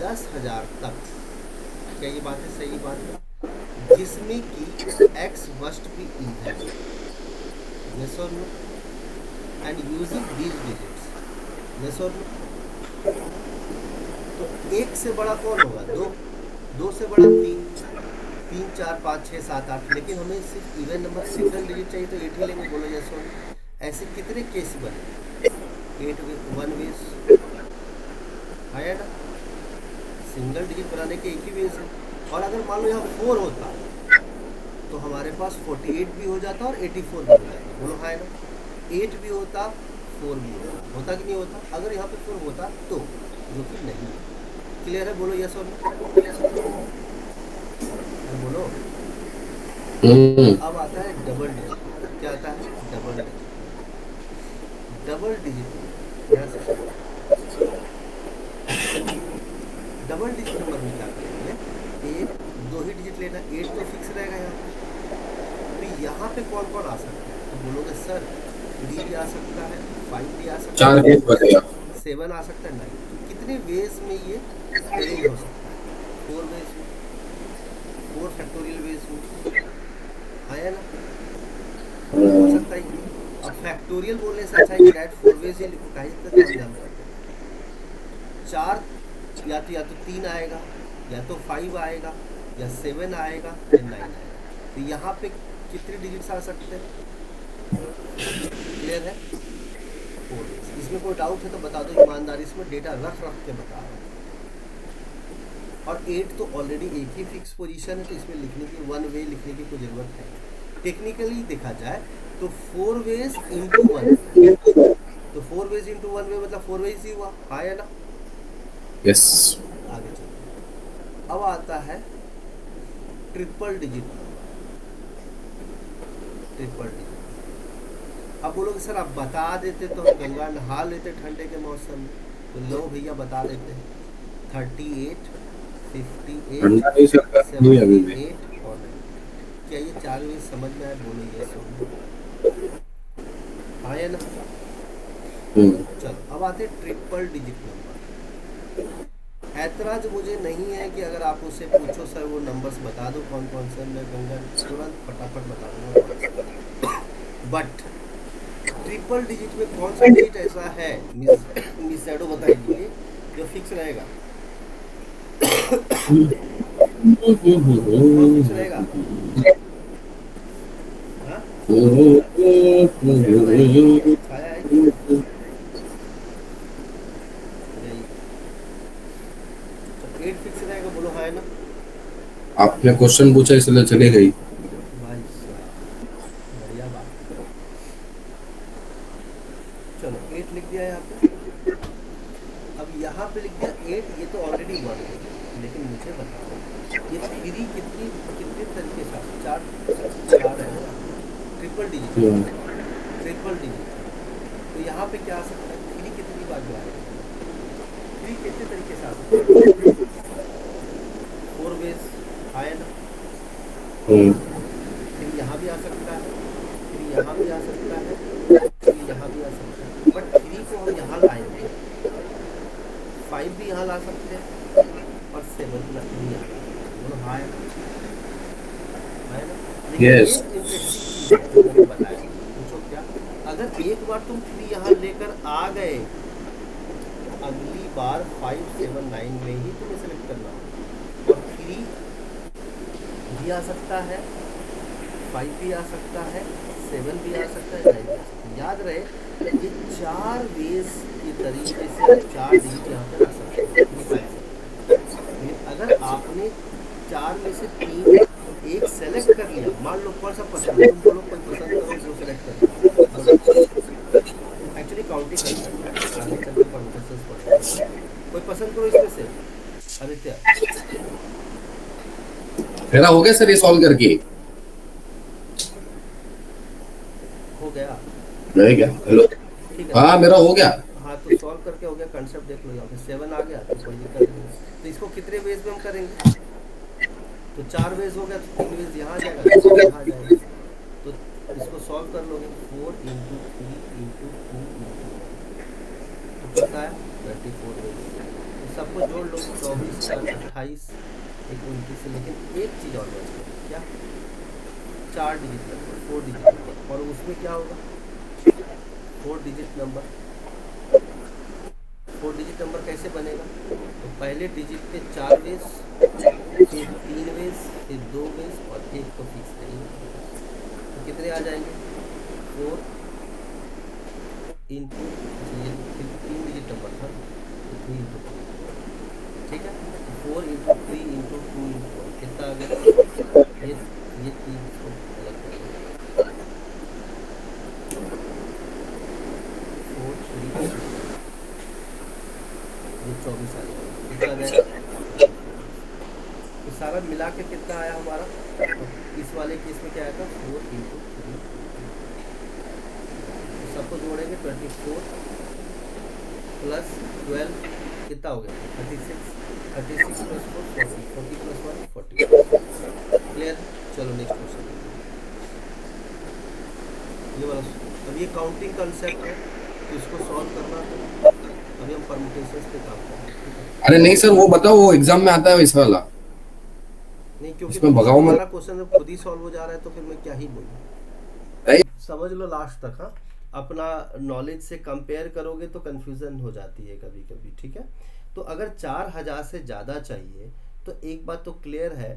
A: 10,000 तक। क्या ये बात है? सही बात है, जिसमें कि x must be even, yes और no, and using these digits, yes और नो। तो 1 से बड़ा कौन होगा? 2, 2 से बड़ा 3, 3 4 5 6 7 8, लेकिन हमें सिर्फ इवन नंबर सिंगल डिजिट चाहिए तो 8 ही लेंगे। बोलो यस और नो। ऐसे कितने केस बने? 8 1 वेज आया ना? सिंगल डिजिट बनाने के एक ही वेज है। और अगर मान लो यहाँ 4 होता तो हमारे पास 48 भी हो जाता और 84 भी हो जाता। बोलो हाँ ना? 8 भी होता, 4 भी होता कि नहीं होता? अगर यहाँ पे 4 होता तो, जो कि नहीं। क्लियर है? बोलो यस और नो। बोलो। अब आता है डबल डिजिट। क्या आता है? Double digit. डबल डिजिट यहाँ से डबल डिजिट नंबर में क्या करेंगे? 1 2 ही डिजिट लेना, 8 तो फिक्स रहेगा यहाँ पे। तो यहाँ पे कौन कौन आ सकता है? तो बोलोगे सर 3 भी आ सकता है, 5 भी आ सकता
B: 4
A: है,
B: केस बचेगा।
A: 7 आ सकता है, 9। तो कितने वेज में ये अरेंज हो सकता है? 4 वेज में, 4 फैक्टोरियल वेज में। आया ना? हो सकता है। अब फैक्टोरियल बोलने से अच्छा है कि डायरेक्ट 4 वेज ही लिखो, काहे इतना तामझाम करते हैं? 4 या तो 3 आएगा, या तो 5 आएगा, या 7 आएगा, या 9 आएगा। तो यहाँ पे कितने डिजिट्स आ सकते हैं? क्लियर है? 4 वेज। इसमें कोई डाउट है तो बता दो ईमानदारी से, मैं डेटा रख के बता रहा हूँ। और 8 तो ऑलरेडी एक ही फिक्स पोजीशन है, तो इसमें लिखने की 1 वे लिखने की कोई ज़रूरत है। टेक्निकली देखा जाए तो 4 वेज इंटू 1, तो 4 वेज इंटू 1 वे मतलब 4 वेज ही हुआ। हाँ या ना?
B: यस।
A: आगे चलो। अब आता है triple digit number. Triple digit. अब बोलोगे सर आप बता देते तो हम गंगा नहा लेते ठंडे के मौसम में। तो लो भैया बता देते हैं। 38 58
B: ठंडा नहीं सकता नहीं अभी भी।
A: 78 और 90। क्या ये 4 वेज समझ में आए? बोलो यस और नो। हाँ या ना? चलो अब आते ट्रिपल डिजिट नंबर। ऐतराज मुझे नहीं है कि अगर आप उससे पूछो सर वो नंबर्स बता दो कौन कौन से, मैं गंगा तुरंत फटाफट बता दूंगा। बट ट्रिपल डिजिट में कौन सा डिजिट ऐसा है, मिस शैडो बताइए, जो फिक्स रहेगा? कौन फिक्स रहेगा? हाँ? शैडो भाई छाया है कि नहीं? नहीं। तो 8 फिक्स रहेगा। बोलो हाँ है ना?
B: आपने क्वेश्चन पूछा इसलिए चली गई।
A: भाई साहब बढ़िया बात है। चलो 8 लिख दिया यहाँ पे। अब यहाँ पे लिख दिया 8, ये तो ऑलरेडी 1 है, लेकिन मुझे बताओ ये 3 कितने तरीके से? 4 है ना? Triple digit, triple digit. तो यहाँ पे क्या आ सकता है? 3 कितनी बार जो आएगा? 3 कितने तरीके से आ सकता है? 4 वेज आए ना? फिर यहाँ भी आ सकता है, फिर यहाँ भी आ सकता है, फिर यहाँ भी आ सकता है। बट 3 को हम यहाँ लाएंगे, 5 भी यहाँ ला सकते हैं, और 7 भी यहाँ ला सकते हैं। बोलो हाँ है ना? लेकिन
B: Yes.
A: एक इंटरेस्टिंग चीज़ है जो मैंने बताया। पूछो क्या? अगर एक बार तुम 3 यहाँ लेकर आ गए, अगली बार 5 7 9 में ही तुम्हें सेलेक्ट करना होगा। और 3 भी आ सकता है, 5 भी आ सकता है, 7 भी आ सकता है, 9 भी आ सकता है। याद रहे ये 4 वेज के तरीके से आप 4 डिजिट यहाँ पर ला सकते हैं, निकाल सकते हैं। लेकिन अगर आपने 4 में से 3 एक सेलेक्ट कर लिया, मान लो कौन सा पसंद है, तुम बोलो कोई पसंद करो जो सेलेक्ट कर लिया,
B: मेरा हो गया सर ये सॉल्व करके।
A: हो गया।
B: नहीं क्या? हेलो।
A: ठीक है,
B: हाँ
A: तो
B: मेरा हो गया।
A: हाँ तो सॉल्व करके हो गया, कंसेप्ट देख लो यहाँ पे 7 आ गया तो कोई दिक्कत नहीं है। तो इसको कितने वेज में हम करेंगे? तो 4 वेज हो गया तो 3 वेज यहाँ आ जाएगा, 2 वेज यहाँ आ जाएगा। तो इसको सॉल्व कर लोगे, 4 × 3 × 2 × 1, तो कितना है? 34 वेज। तो सबको जोड़ लो, 24 4 28, एक 29 है। लेकिन एक चीज़ और बच गई, क्या? 4 डिजिट नंबर, 4 डिजिट नंबर। और उसमें क्या होगा? 4 डिजिट नंबर। 4 डिजिट नंबर कैसे बनेगा? तो पहले डिजिट के 4 वेज, फिर 3 वेज, फिर 2 वेज और एक तो फिक्स नहीं है। तो कितने आ जाएंगे? 4 इंटू, अच्छा ये फिर 3 डिजिट नंबर था तो 3 इंटू 2 इंटू 1, ठीक है। 4 × 3 × 2 × 1 कितना आ गया? ये 3 को अलग कर दो, 4 3 ये 24 आ जाएगा। कितना आ जाएगा? 24। तो सारा मिला के कितना आया हमारा? तो इस वाले केस में क्या आया था? 4 × 3 × 2। तो सबको जोड़ेंगे, 24 प्लस 12 कितना हो गया? 36। 36 प्लस 4 40, 40 प्लस 1 44। क्लियर? चलो नेक्स्ट क्वेश्चन। ये वाला अब ये काउंटिंग कंसेप्ट है तो इसको सॉल्व करना। तो अभी हम परमुटेशंस पे काम करेंगे, ठीक है।
B: अरे नहीं सर वो बताओ, वो एग्जाम में आता है वैसा वाला।
A: नहीं, क्योंकि
B: इसमें
A: तुमसे
B: भगाओ मत।
A: तुम्हारा क्वेश्चन खुद ही सॉल्व हो जा रहा है तो फिर मैं क्या ही बोलूँ।
B: नहीं।
A: समझ लो लास्ट तक। हाँ, अपना नॉलेज से कंपेयर करोगे तो कंफ्यूजन हो जाती है कभी कभी, ठीक है। तो अगर 4000 से ज़्यादा चाहिए तो एक बात तो क्लियर है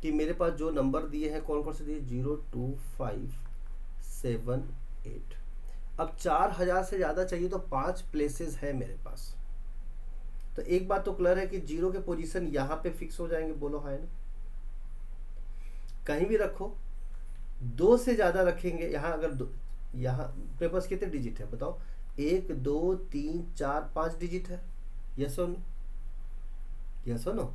A: कि मेरे पास जो नंबर दिए हैं कौन कौन से दिए? 0 2 5 7 8। अब 4000 से ज़्यादा चाहिए तो 5 प्लेसेस है मेरे पास। तो एक बात तो क्लियर है कि 0 के पोजीशन यहाँ पे फिक्स हो जाएंगे, बोलो हाँ ना। कहीं भी रखो, 2 से ज़्यादा रखेंगे यहाँ, अगर यहाँ मेरे पास कितने डिजिट है बताओ? 1 2 3 4 5 डिजिट है। यस और नो? यस और नो?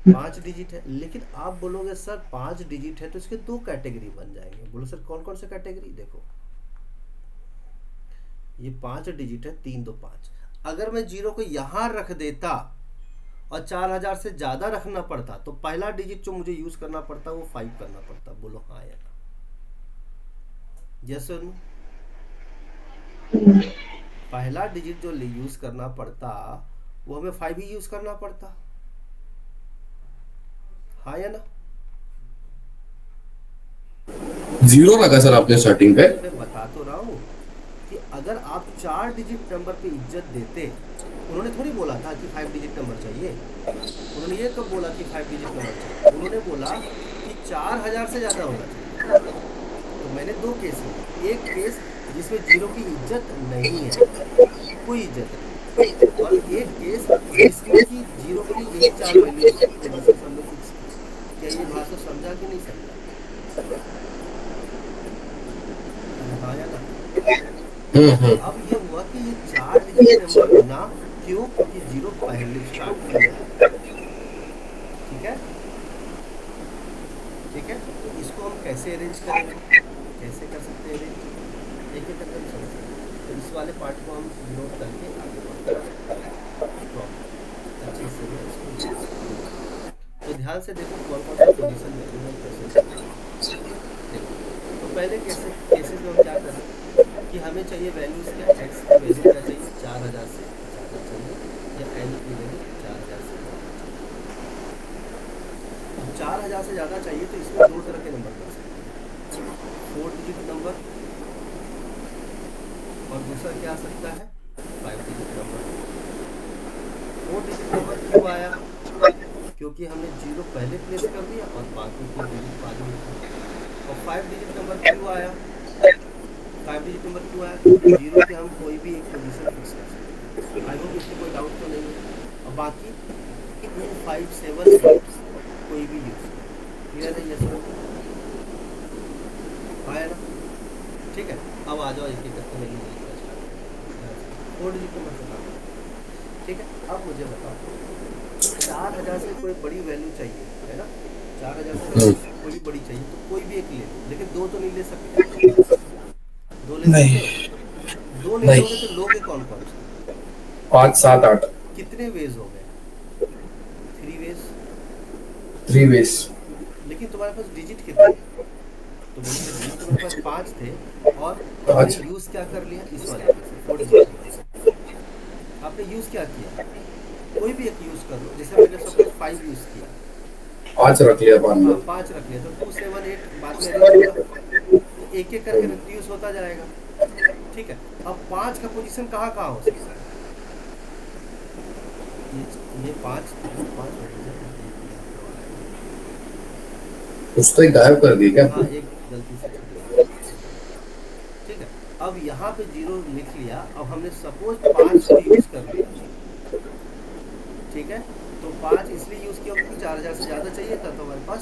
A: 5 डिजिट है। लेकिन आप बोलोगे सर 5 डिजिट है तो इसके 2 कैटेगरी बन जाएंगे। बोलो सर कौन कौन से कैटेगरी? देखो ये 5 डिजिट है, 3 2 5। अगर मैं 0 को यहाँ रख देता और 4000 से ज़्यादा रखना पड़ता तो पहला डिजिट जो मुझे यूज़ करना पड़ता वो 5 करना पड़ता। बोलो हाँ या ना? यस और नो? पहला डिजिट जो यूज़ करना पड़ता वो हमें 5 ही यूज़ करना पड़ता। हाँ या ना?
B: 0 रखा सर आपने स्टार्टिंग पे।
A: मैं बता तो रहा हूँ कि अगर आप 4 डिजिट नंबर पे इज्जत देते, उन्होंने थोड़ी बोला था कि 5 डिजिट नंबर चाहिए। उन्होंने ये कब बोला कि 5 डिजिट नंबर चाहिए? उन्होंने बोला कि 4000 से ज़्यादा होना चाहिए। तो मैंने 2 केस लिए, एक केस जिसमें 0 की इज्जत नहीं है, कोई इज्जत नहीं, और एक केस जिसमें कि 0 की यही 4 वैल्यू पोजीशन हमने फिक्स की। क्या ये भाषा समझा कि नहीं समझा? अरे हाँ या ना? अब ये हुआ कि ये 4 डिजिट नंबर बना, क्यों? क्योंकि 0 पहले स्टार्टिंग में आया। ठीक है, ठीक है। तो इसको हम कैसे अरेंज करेंगे? कैसे कर सकते हैं अरेंज? एक एक करके हम समझते हैं। तो इस वाले पार्ट को हम नोट करके आगे बढ़ते हैं। अच्छे से मैं इसको लिख सकता हूँ। तो ध्यान से देखो कौन कौन सा पोजीशन वैल्यू हम कैसे करेंगे। देखो, तो पहले केसेस में हम क्या करें कि हमें चाहिए वैल्यूज क्या? एक्स की वैल्यू क्या चाहिए? 4000 से ज़्यादा चाहिए, या एल की वैल्यू 4000 से ज़्यादा चाहिए। अब 4000 से ज़्यादा चाहिए तो इसमें 2 तरह के नंबर कर सकते हैं, 4 डिजिट नंबर, और दूसरा क्या आ सकता है? 5 डिजिट नंबर। 4 डिजिट नंबर क्यों आया? क्योंकि हमने 0 पहले प्लेस कर दिया और बाकी की डिजिट बाद में की। और 5 डिजिट नंबर क्यों आया? 5 डिजिट नंबर क्यों आया? क्योंकि 0 के हम कोई भी एक पोजीशन फिक्स कर सकते हैं। आई होप इसमें कोई डाउट तो नहीं है। और बाकी 2 5 7 8 कोई भी यूज करें। क्लियर है? यस और नो? आया ना? ठीक है। अब आ जाओ एक एक करके वैल्यू लिखना स्टार्ट करें। 4 डिजिट नंबर से काम करें। ठीक है, अब मुझे बताओ 4000 से कोई बड़ी वैल्यू चाहिए है ना? 4000 से
B: हम्म,
A: कोई भी बड़ी चाहिए तो कोई भी एक ले लो, लेकिन दो तो नहीं ले सकते। दो ले सकते
B: नहीं
A: हो? दो नहीं
B: नहीं,
A: लोगे तो लोगे कौन कौन सा?
B: 5 7 8,
A: कितने वेज हो गए? Three ways.
B: 3 वेज।
A: लेकिन तुम्हारे पास डिजिट कितने हैं? तो बोलोगे डिजिट तो मेरे पास पांच थे, और हमने
B: 5
A: यूज क्या कर लिया इस वाले में से, फोर डिजिट नंबर से आपने यूज क्या किया? कोई भी एक यूज कर लो, जैसे मैंने सपोज 5 यूज किया।
B: 5 रख लिया मान
A: हाँ
B: लो।
A: 5 रख लिया तो 2 7 8 बाद में अरेंज होगा, तो एक एक करके रिड्यूस होता जाएगा। ठीक है, अब 5 का पोजीशन कहाँ कहाँ हो सकता है? ये 5 था, 5 हो जाए, एक यहाँ पे और आएगा।
B: कुछ तो एक गायब कर दिया क्या
A: हाँ
B: आपने?
A: एक गलती से छूट गया। ठीक है, अब यहाँ पे जीरो लिख लिया, अब हमने सपोज 5 को यूज कर लिया। ठीक है, तो 5 इसलिए यूज किया क्योंकि 4000 से ज़्यादा चाहिए था, तो हमारे पास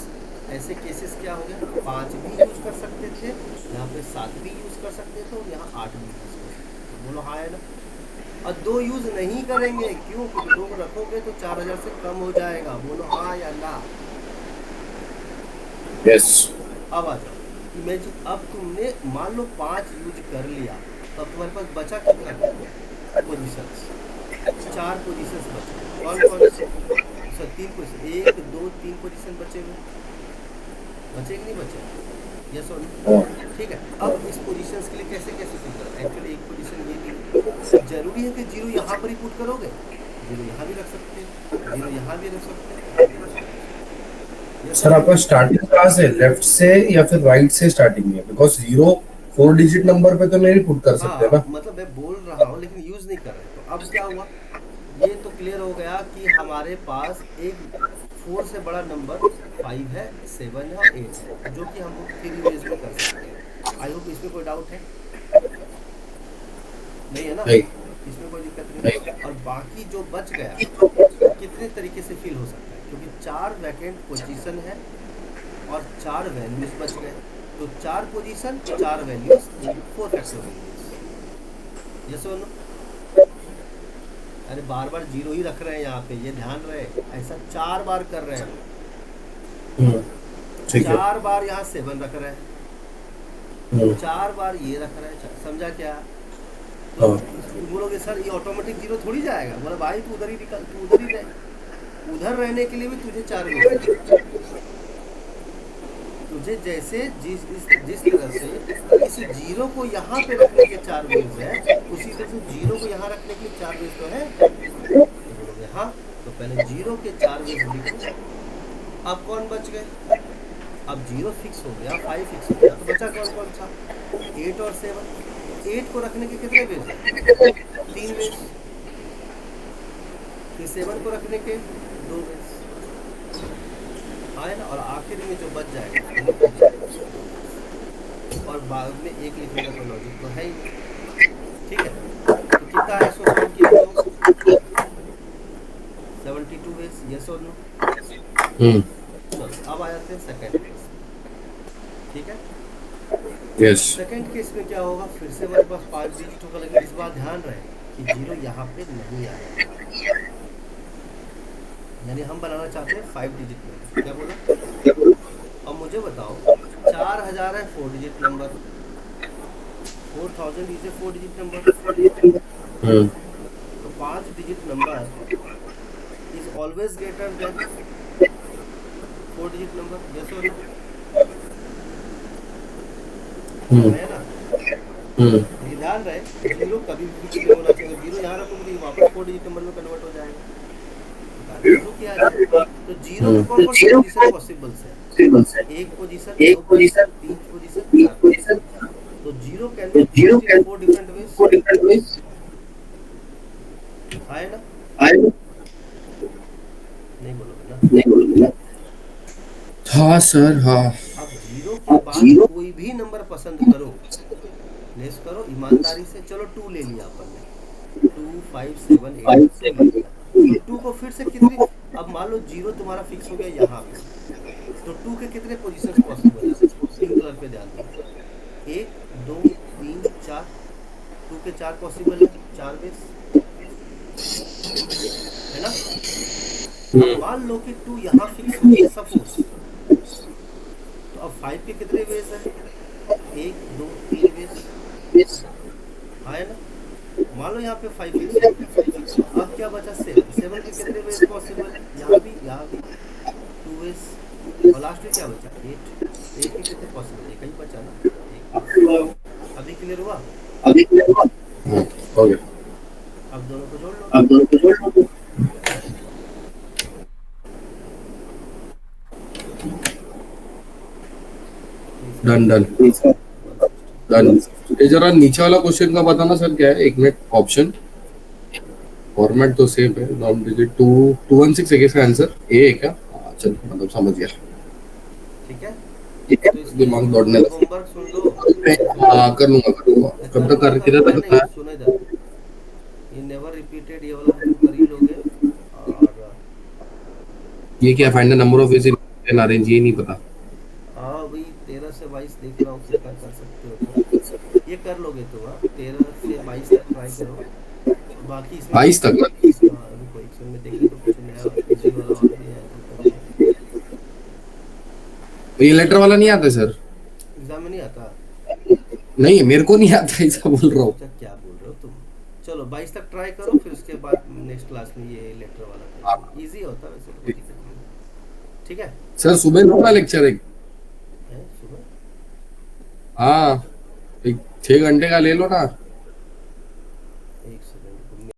A: ऐसे केसेस क्या हो गया, 5 भी यूज कर सकते थे, यहाँ पे 7 भी यूज कर सकते थे, और यहाँ 8 भी यूज कर सकते थे। बोलो हाँ है ना? और दो यूज नहीं करेंगे, क्यों? क्योंकि दो रखोगे तो 4000 से कम हो जाएगा। बोलो हाँ या ना?
B: यस।
A: अब आ जाओ, इमेजिन अब तुमने मान लो 5 यूज कर लिया, तब तुम्हारे पास बचा कितना पोजिशंस? 4 पोजीशंस बचे। कौन कौन से? सर 3 पोजीशन, 1 2 3 पोजीशन बचे हुए, बचे कि नहीं बचे? यस और नो?
B: हाँ,
A: ठीक है, अब इस पोजीशंस के लिए कैसे कैसे फिल करें? एक्चुअली एक पोजीशन ये भी जरूरी है कि जीरो यहाँ पर ही पुट करोगे, जीरो यहाँ भी रख सकते हो, जीरो यहाँ भी रख सकते हो, यहाँ भी रख सकते हो। यस
B: सर
A: और नो?
B: आपका स्टार्टिंग कहाँ से, लेफ्ट से या फिर राइट से स्टार्टिंग है? बिकॉज जीरो 4 डिजिट नंबर पे तो नहीं पुट कर सकते
A: हाँ
B: ना।
A: मतलब मैं बोल रहा हूँ लेकिन यूज नहीं कर रहे, तो अब क्या हुआ, ये तो क्लियर हो गया कि हमारे पास एक 4 से बड़ा नंबर 5 है, 7 है और 8 है, जो कि हम लोग 3 वेज में कर सकते हैं। आई होप इसमें कोई डाउट है? नहीं है ना?
B: नहीं
A: इसमें कोई दिक्कत नहीं
B: नहीं।
A: है। और बाकी जो बच गया कितने तरीके से फिल हो सकता है, क्योंकि 4 वैकेंट पोजीशन है और 4 वैल्यूज बच गए, तो 4 पोजीशन 4 वैल्यूज, 4 फैक्टोरियल। यस और नो? अरे बार बार जीरो ही रख रहे हैं यहाँ पे, ये ध्यान रहे, ऐसा 4 बार कर रहे हैं हम।
B: हम्म, ठीक है।
A: 4 बार यहाँ 7 रख रहे हैं,
B: हम्म,
A: 4 बार ये रख रहे हैं, समझा क्या? तो
B: हाँ,
A: बोलोगे सर ये ऑटोमेटिक जीरो थोड़ी जाएगा। बोला भाई तू उधर ही निकल, तू उधर ही रहे, उधर रहने के लिए भी तुझे 4 वेज चाहिए। तुझे जैसे जिस तरह से इस जीरो को यहाँ पे रखने के 4 वेज है, उसी तरह से जीरो को यहाँ रखने के लिए 4 वेज तो है। तो बोलोगे हाँ, तो पहले जीरो के 4 वेज लिखो। अब कौन बच गए? अब जीरो फिक्स हो गया, 5 फिक्स हो गया, तो बचा कौन कौन सा? 8 और 7। 8 को रखने के कितने वेज है? 3 वेज। फिर 7 को रखने के 2 वेज, हाँ है ना? और आखिर में जो बच जाएगा उसको लिख दीजिए, और बाद में एक लिखने का कोई लॉजिक तो है ही नहीं। ठीक है, तो कितना है इसको सॉल्व किया तो 72 वेज। यस और नो?
B: हम्म,
A: चलो अब आ जाते हैं सेकंड केस। ठीक है,
B: यस।
A: सेकंड केस में क्या होगा, फिर से हमारे पास 5 डिजिट होगा, लेकिन इस बार ध्यान रहे कि जीरो यहाँ पे नहीं आएगा, यानी हम बनाना चाहते हैं 5 डिजिट में। क्या बोला? अब मुझे बताओ, 4000 है 4 digit number, 4000 is a 4 digit number,
B: hmm,
A: तो 5 digit number is always greater than 4 digit number. Yes और नो?
B: हम्म,
A: है ना?
B: हम्म,
A: लेकिन ध्यान रहे जीरो कभी भी फिक्स नहीं होना चाहिए, जीरो यहाँ रखोगे तो वापस 4 डिजिट नंबर में कन्वर्ट हो जाएगा, तो जीरो किया जाए। तो जीरो में कौन कौन सी पोजीशन पॉसिबल्स है? एक पोजीशन, दो पोजीशन, तीन पोजीशन, 4 पोजीशन। तो zero can be fixed in 4 different ways, है ना? नहीं बोलोगे ना?
B: हाँ सर हाँ।
A: अब जीरो के बाद कोई भी नंबर पसंद करो, लेस करो ईमानदारी से। चलो 2 ले लिया अपन ने, 2 5 7 8 2 ले लिया, तो 2 को फिर से कितनी, अब मान लो जीरो तुम्हारा फिक्स हो गया यहाँ पे, तो 2 के कितने पोजीशंस पॉसिबल है? पिंक कलर पे ध्यान दो, 1 2 3 4, 2 के 4 पॉसिबल है, 4 वेज, है ना? अब मान लो कि 2 यहाँ फिक्स हो गया, सपोज तो अब 5 के कितने वेज है? 1 2 3 वेज आए ना। मान लो यहाँ पे 5 फिक्स हो गया। अब क्या बचा? 7। 7 के कितने वेज पॉसिबल? यहाँ भी 2 वेज। और लास्ट में क्या बचा? 8। तो 8 के कितने पॉसिबल? एक ही बचा ना, एक बस। अभी क्लियर हुआ?
B: हाँ, हो गया।
A: अब दोनों को जोड़ लो।
B: Done done
A: 360 160।
B: डन। ये जरा नीचे वाला क्वेश्चन का बताना सर, क्या है? एक मिनट। ऑप्शन फॉर्मेट तो सेम है। नॉन डिजिट 216 है इसका आंसर। ए है क्या? हाँ, चलो मतलब समझ गया।
A: ठीक है।
B: ठीक है,
A: तो इसकी
B: दिमाग दौड़ने लगा।
A: होमवर्क सुन लो।
B: हाँ, कर लूंगा। कब तक कर, किधर तक करना
A: नहीं,
B: है?
A: सुनो इधर। ये नेवर रिपीटेड, ये वाला तो तुम कर ही लोगे। और
B: ये क्या? Find the number of ways in arrange, ये नहीं पता।
A: हाँ भाई, 13 से 22 देख रहा हूँ, कितना कर सकते हो तुम। ये कर लोगे तुम, हाँ 13 से 22 तक ट्राई करो। बाकी इसमें
B: 22 तक ना?
A: हाँ रुको, इसमें मैं देखने तो कुछ नया इजी वाला और भी है तो कर लो।
B: ये लेटर वाला नहीं आता सर?
A: एग्जाम में नहीं आता?
B: नहीं, मेरे को नहीं आता, ऐसा बोल रहा हूँ।
A: अच्छा, क्या बोल रहे हो तुम। चलो 22 तक ट्राई करो, फिर उसके बाद नेक्स्ट क्लास में ये लेटर वाला करेंगे। इजी होता है वैसे तो, कोई दिक्कत नहीं है। ठीक है।
B: सर सुबह लो ना लेक्चर एक।
A: हैं, सुबह?
B: हाँ, एक 6 घंटे का ले लो ना।